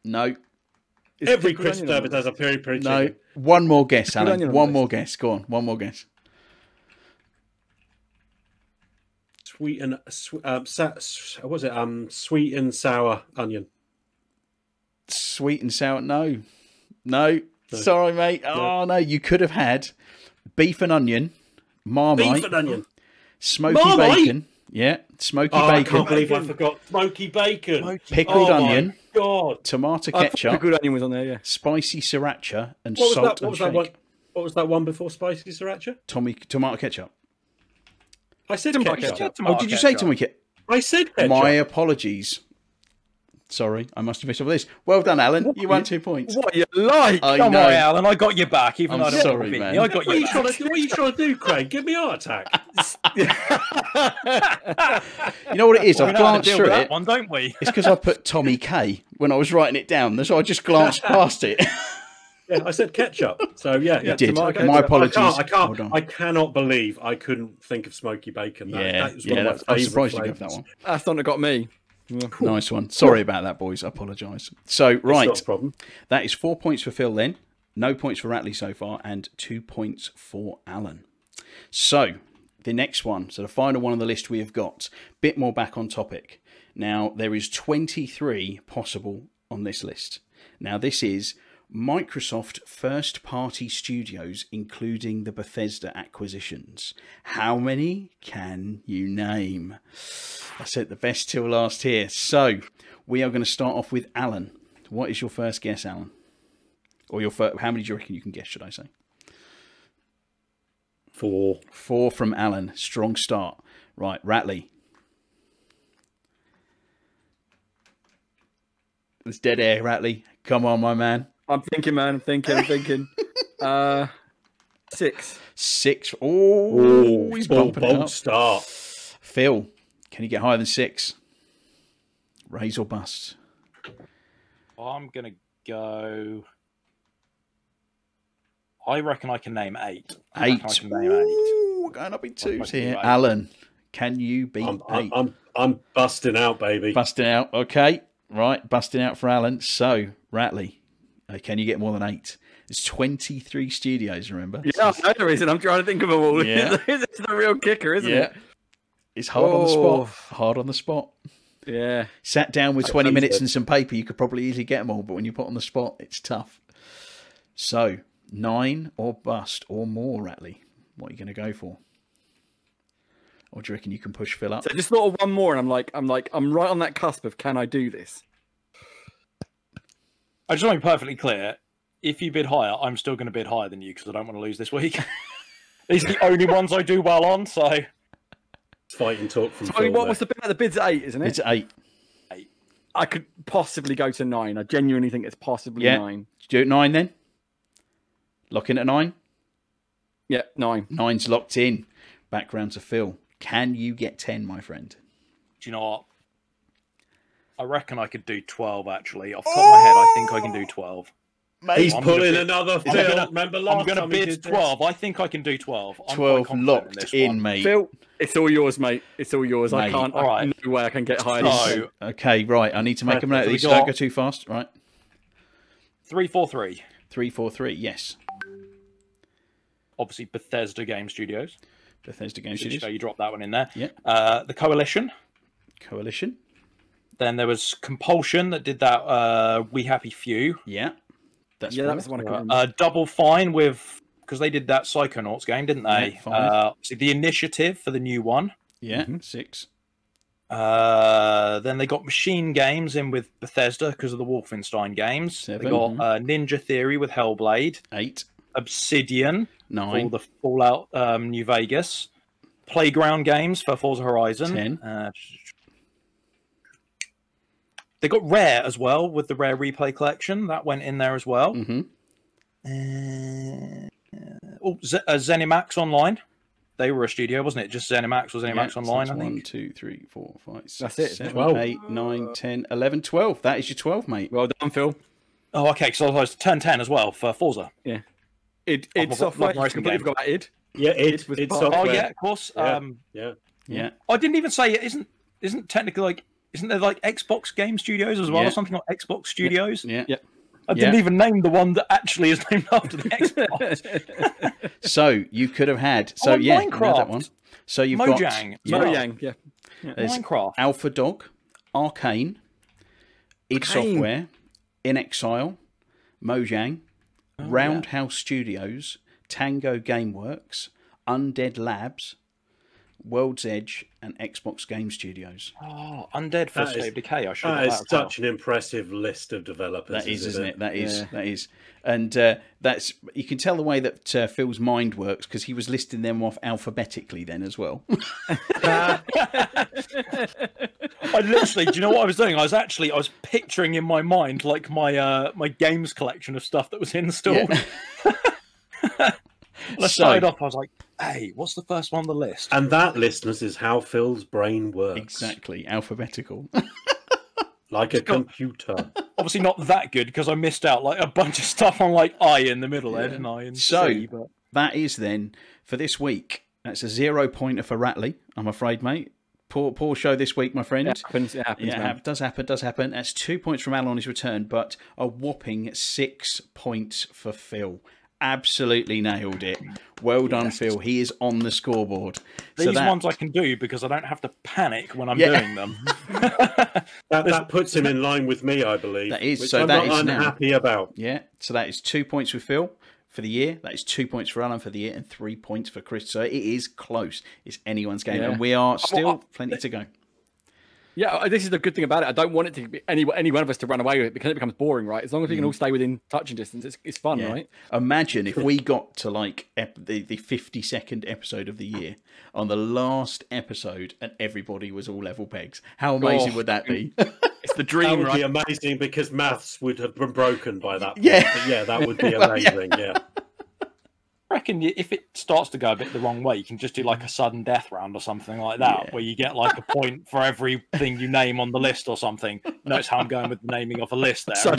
Speaker 2: No.
Speaker 3: Every Christmas service has a piri piri chicken.
Speaker 2: No. One more guess, Alan.
Speaker 5: onion on
Speaker 2: One
Speaker 5: the
Speaker 2: more guess. Go on. One more guess.
Speaker 3: Sweet and sweet and sour onion.
Speaker 2: Sweet and sour. No. Sorry, mate. Oh no, you could have had beef and onion, Marmite,
Speaker 3: Beef and onion.
Speaker 2: smoky
Speaker 3: Marmite?
Speaker 2: bacon. Yeah, smoky
Speaker 3: I
Speaker 2: bacon.
Speaker 3: can't believe I forgot smoky bacon.
Speaker 2: Pickled onion,
Speaker 3: My God.
Speaker 2: tomato
Speaker 5: I thought
Speaker 2: ketchup,
Speaker 5: pickled onion was on there. Yeah.
Speaker 2: spicy sriracha, and
Speaker 3: What was
Speaker 2: salt
Speaker 3: that? What
Speaker 2: and
Speaker 3: was that
Speaker 2: shake.
Speaker 3: one? What was that one before spicy sriracha?
Speaker 2: Tomato ketchup.
Speaker 3: I said
Speaker 5: Tomato
Speaker 3: ketchup.
Speaker 5: ketchup.
Speaker 2: Oh, did you say tomato ketchup?
Speaker 3: I said ketchup.
Speaker 2: My apologies. Sorry, I must have missed off this. Well done, Alan. You won 2 points.
Speaker 5: What you like?
Speaker 2: I
Speaker 4: Don't
Speaker 2: know.
Speaker 4: worry, Alan. I got you back. Even
Speaker 2: I'm
Speaker 4: though I don't
Speaker 2: sorry,
Speaker 4: want to beat
Speaker 2: man.
Speaker 4: you. I got
Speaker 3: What are
Speaker 4: you
Speaker 3: you
Speaker 4: back.
Speaker 3: what are you trying to do, Craig? Give me a heart attack.
Speaker 2: You know what it is?
Speaker 4: We
Speaker 2: I've
Speaker 4: know how to
Speaker 2: glanced
Speaker 4: deal
Speaker 2: through
Speaker 4: with
Speaker 2: it.
Speaker 4: that one, don't we?
Speaker 2: It's because I put Tommy K when I was writing it down, so I just glanced past it.
Speaker 3: Yeah, I said ketchup. So yeah,
Speaker 2: You did.
Speaker 3: tomato ketchup.
Speaker 2: My apologies.
Speaker 3: I
Speaker 2: Hold on.
Speaker 3: cannot believe I couldn't think of smoky bacon. That was one of my
Speaker 2: I'm
Speaker 3: favourite
Speaker 2: surprised you got that
Speaker 3: flavours.
Speaker 2: one.
Speaker 5: That's the one that got me.
Speaker 2: Nice one. Sorry about that, boys. I apologise. So, right,
Speaker 3: It's not a problem.
Speaker 2: that is 4 points for Phil then. No points for Ratley so far, and 2 points for Alan. So, the next one, so the final one on the list we have got, bit more back on topic. Now, there is 23 possible on this list. Now, this is Microsoft first-party studios, including the Bethesda acquisitions. How many can you name? I said the best till last here. So, we are going to start off with Alan. What is your first guess, Alan? Or your first, how many do you reckon you can guess, should I say?
Speaker 3: 4.
Speaker 2: 4 from Alan. Strong start. Right, Ratley. It's dead air, Ratley. Come on, my man.
Speaker 5: I'm thinking, man. I'm thinking. 6.
Speaker 2: 6. Oh, he's bumping it
Speaker 3: bold
Speaker 2: up.
Speaker 3: start.
Speaker 2: Phil, can you get higher than 6? Raise or bust?
Speaker 4: I'm going to go... I reckon I can name 8. I reckon
Speaker 2: 8.
Speaker 4: I can name 8.
Speaker 2: Ooh, we're going up in twos here. Alan, can you beat 8?
Speaker 3: I'm busting out, baby.
Speaker 2: Busting out. Okay. Right. Busting out for Alan. So, Ratley, can you get more than 8? There's 23 studios, remember?
Speaker 5: Yeah, I know there isn't. I'm trying to think of them all.
Speaker 2: Yeah.
Speaker 5: It's the real kicker, isn't it?
Speaker 2: It's hard on the spot. Hard on the spot.
Speaker 5: Yeah.
Speaker 2: Sat down with 20 minutes and some paper, you could probably easily get them all, but when you put on the spot, it's tough. So, 9 or bust or more, Ratley. What are you going to go for? Or do you reckon you can push Phil up?
Speaker 5: So I just thought of one more, and I'm right on that cusp of can I do this?
Speaker 4: I just want to be perfectly clear. If you bid higher, I'm still going to bid higher than you because I don't want to lose this week. These are the only ones I do well on, so...
Speaker 3: Fighting talk from
Speaker 5: So
Speaker 3: Phil
Speaker 5: what
Speaker 3: there.
Speaker 5: was the bid? The bid's at 8, isn't it?
Speaker 2: It's 8.
Speaker 5: I could possibly go to 9. I genuinely think it's possibly 9.
Speaker 2: Do you do it 9 then? Lock in at 9?
Speaker 5: Yeah, 9.
Speaker 2: 9's locked in. Back round to Phil. Can you get 10, my friend?
Speaker 4: Do you know what? I reckon I could do 12, actually. Off the top of my head, I think I can do 12.
Speaker 2: Mate,
Speaker 3: He's
Speaker 4: I'm
Speaker 3: pulling
Speaker 4: gonna
Speaker 3: another
Speaker 4: I'm
Speaker 3: Phil.
Speaker 4: gonna-
Speaker 3: Remember
Speaker 4: I'm
Speaker 3: last
Speaker 4: going to
Speaker 3: time we
Speaker 4: bid
Speaker 3: did this?
Speaker 4: 12. I think I can do 12. I'm quite
Speaker 2: 12
Speaker 4: confident
Speaker 2: locked
Speaker 4: this
Speaker 2: in,
Speaker 4: one.
Speaker 2: mate.
Speaker 5: Phil, it's all yours, mate. It's all yours. I
Speaker 2: Mate.
Speaker 5: can't.
Speaker 4: All right.
Speaker 5: No way I can get higher than
Speaker 4: So,
Speaker 5: you.
Speaker 2: Okay, right. I need to make a note of
Speaker 4: we
Speaker 2: these. Don't
Speaker 4: got-
Speaker 2: go too fast. Right.
Speaker 4: 343.
Speaker 2: 3, 4, 3. Yes.
Speaker 4: Obviously, Bethesda Game Studios.
Speaker 2: Bethesda Game
Speaker 4: So
Speaker 2: Studios.
Speaker 4: you dropped that one in there.
Speaker 2: Yeah.
Speaker 4: The Coalition.
Speaker 2: Coalition.
Speaker 4: Then there was Compulsion that did that We Happy Few.
Speaker 2: Yeah. That's
Speaker 5: Yeah,
Speaker 2: four.
Speaker 5: that was the one I couldn't remember.
Speaker 4: Double Fine with... Because they did that Psychonauts game, didn't they?
Speaker 2: Yeah, 5.
Speaker 4: So the Initiative for the new one.
Speaker 2: Yeah. 6.
Speaker 4: Then they got Machine Games in with Bethesda because of the Wolfenstein games.
Speaker 2: 7.
Speaker 4: They got Ninja Theory with Hellblade.
Speaker 2: 8.
Speaker 4: Obsidian for
Speaker 2: 9.
Speaker 4: the Fallout New Vegas. Playground Games for Forza Horizon.
Speaker 2: 10.
Speaker 4: They got Rare as well with the Rare Replay Collection. That went in there as well.
Speaker 2: Mm-hmm.
Speaker 4: Zenimax Online. they were a studio, wasn't it? Just ZeniMax or ZeniMax Online, I think.
Speaker 2: 1, 2, 3, 4, 5, 6,
Speaker 5: That's it.
Speaker 2: 7,
Speaker 3: 12.
Speaker 2: 8, 9, 10, 11, 12. That is your 12, mate.
Speaker 5: Well done, Phil.
Speaker 4: Oh, okay. So I was turn 10 as well for Forza.
Speaker 5: Yeah. Id Software. I completely forgot about Id.
Speaker 3: Yeah, id
Speaker 5: was
Speaker 3: Software.
Speaker 4: Oh yeah, of course.
Speaker 3: Yeah.
Speaker 4: I didn't even say it isn't technically like. Isn't there like Xbox Game Studios as well,
Speaker 2: Yeah.
Speaker 4: or something like Xbox Studios?
Speaker 2: Yeah.
Speaker 5: Yeah.
Speaker 4: I didn't even name the one that actually is named after the Xbox.
Speaker 2: So you could have had. So yeah, you know that
Speaker 4: Minecraft.
Speaker 2: one. So you've
Speaker 4: Mojang.
Speaker 2: got
Speaker 5: Mojang, yeah.
Speaker 2: there's
Speaker 4: Minecraft.
Speaker 2: Alpha Dog, Arcane, id Software, In Exile, Mojang, Roundhouse Studios, Tango Gameworks, Undead Labs, World's Edge, and Xbox Game Studios.
Speaker 4: Oh, Undead for State of Decay. I should
Speaker 3: That
Speaker 4: have
Speaker 3: is
Speaker 4: that as well.
Speaker 3: such an impressive list of developers.
Speaker 2: That is, isn't it? That is.
Speaker 5: Yeah.
Speaker 2: That is. And that's you can tell the way that Phil's mind works because he was listing them off alphabetically then as well.
Speaker 4: I literally, do you know what I was doing? I was picturing in my mind like my my games collection of stuff that was installed.
Speaker 2: Yeah.
Speaker 4: When I started off, I was like, "Hey, what's the first one on the list?"
Speaker 3: And that, listeners, is how Phil's brain works.
Speaker 2: Exactly, alphabetical.
Speaker 3: Like a computer.
Speaker 4: Obviously, not that good because I missed out like a bunch of stuff on like I in the middle, Ed and I in
Speaker 2: So
Speaker 4: C, but...
Speaker 2: that is then for this week. That's a 0 pointer for Ratley, I'm afraid, mate. Poor show this week, my friend.
Speaker 5: It happens. It happens.
Speaker 2: Yeah, does happen. That's 2 points from Alan on his return, but a whopping 6 points for Phil. Absolutely nailed it. Well done, Phil. He is on the scoreboard.
Speaker 4: These ones I can do because I don't have to panic when I'm doing them.
Speaker 3: That puts him in line with me, I believe.
Speaker 2: That is.
Speaker 3: Which
Speaker 2: So
Speaker 3: I'm
Speaker 2: that
Speaker 3: not
Speaker 2: is now.
Speaker 3: unhappy about.
Speaker 2: Yeah, so that is 2 points with Phil for the year. That is 2 points for Alan for the year and 3 points for Chris. So it is close. It's anyone's game.
Speaker 5: Yeah.
Speaker 2: And we are still plenty to go.
Speaker 5: Yeah, this is the good thing about it. I don't want it to be any one of us to run away with it because it becomes boring, right? As long as we can all stay within touching distance, it's fun, right?
Speaker 2: Imagine if we got to like the 52nd episode of the year on the last episode and everybody was all level pegs. How amazing would that be?
Speaker 5: It's the dream,
Speaker 3: That would
Speaker 5: right?
Speaker 3: be amazing because maths would have been broken by that point.
Speaker 2: Yeah.
Speaker 3: But yeah, that would be amazing, yeah.
Speaker 4: I reckon if it starts to go a bit the wrong way, you can just do like a sudden death round or something like that, where you get like a point for everything you name on the list or something. Notice how I'm going with the naming of a list there.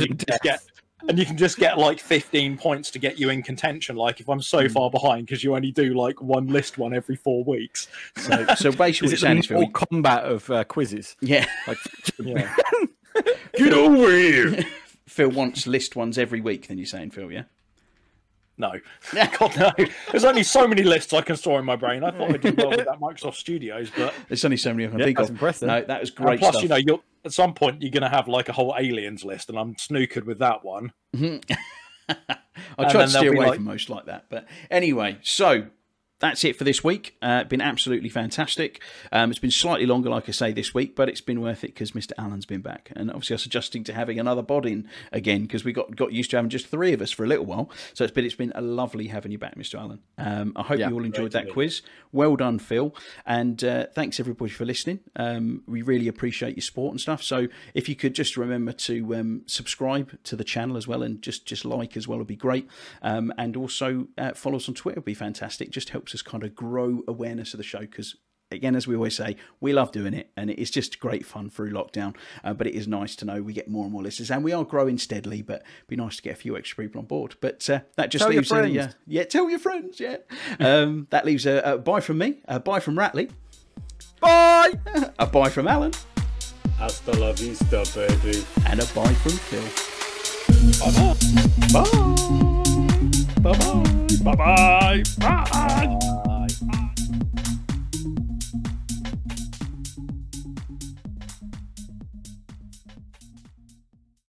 Speaker 4: And you can just get like 15 points to get you in contention. Like if I'm so far behind because you only do like one list one every 4 weeks.
Speaker 2: So basically,
Speaker 5: Is it the more combat of quizzes?
Speaker 2: Yeah.
Speaker 5: Like,
Speaker 4: Yeah.
Speaker 3: Get over here!
Speaker 2: Phil wants list ones every week, then you're saying, Phil, yeah?
Speaker 4: No. God, no. There's only so many lists I can store in my brain. I thought I did well with that Microsoft Studios, but
Speaker 2: There's only so many I can think
Speaker 5: that's
Speaker 2: of.
Speaker 5: impressive.
Speaker 2: No, that was
Speaker 4: and
Speaker 2: great
Speaker 4: plus,
Speaker 2: stuff.
Speaker 4: you know, at some point you're going to have like a whole aliens list, and I'm snookered with that one.
Speaker 2: I try
Speaker 4: then
Speaker 2: to
Speaker 4: they'll
Speaker 2: steer
Speaker 4: be
Speaker 2: away
Speaker 4: like-
Speaker 2: from most like that. But anyway, so that's it for this week. Been absolutely fantastic. It's been slightly longer, like I say, this week, but it's been worth it because Mr. Allen's been back. And obviously I was adjusting to having another bod in again because we got used to having just 3 of us for a little while. So it's been a lovely having you back, Mr. Allen. I hope you all enjoyed that quiz. Well done, Phil. And thanks everybody for listening. We really appreciate your support and stuff. So if you could just remember to subscribe to the channel as well and just like as well would be great. And also follow us on Twitter would be fantastic. Just helps us kind of grow awareness of the show because again, as we always say, we love doing it and it's just great fun through lockdown, but it is nice to know we get more and more listeners and we are growing steadily, but it'd be nice to get a few extra people on board. But that just
Speaker 5: Tell your
Speaker 2: leaves
Speaker 5: friends.
Speaker 2: tell your friends, that leaves a bye from me, a bye from Ratley,
Speaker 5: bye!
Speaker 2: a bye from Alan,
Speaker 3: Hasta la vista, baby.
Speaker 2: and a bye from Phil.
Speaker 4: Bye-bye.
Speaker 2: Bye. Bye-bye.
Speaker 4: Bye-bye. Bye.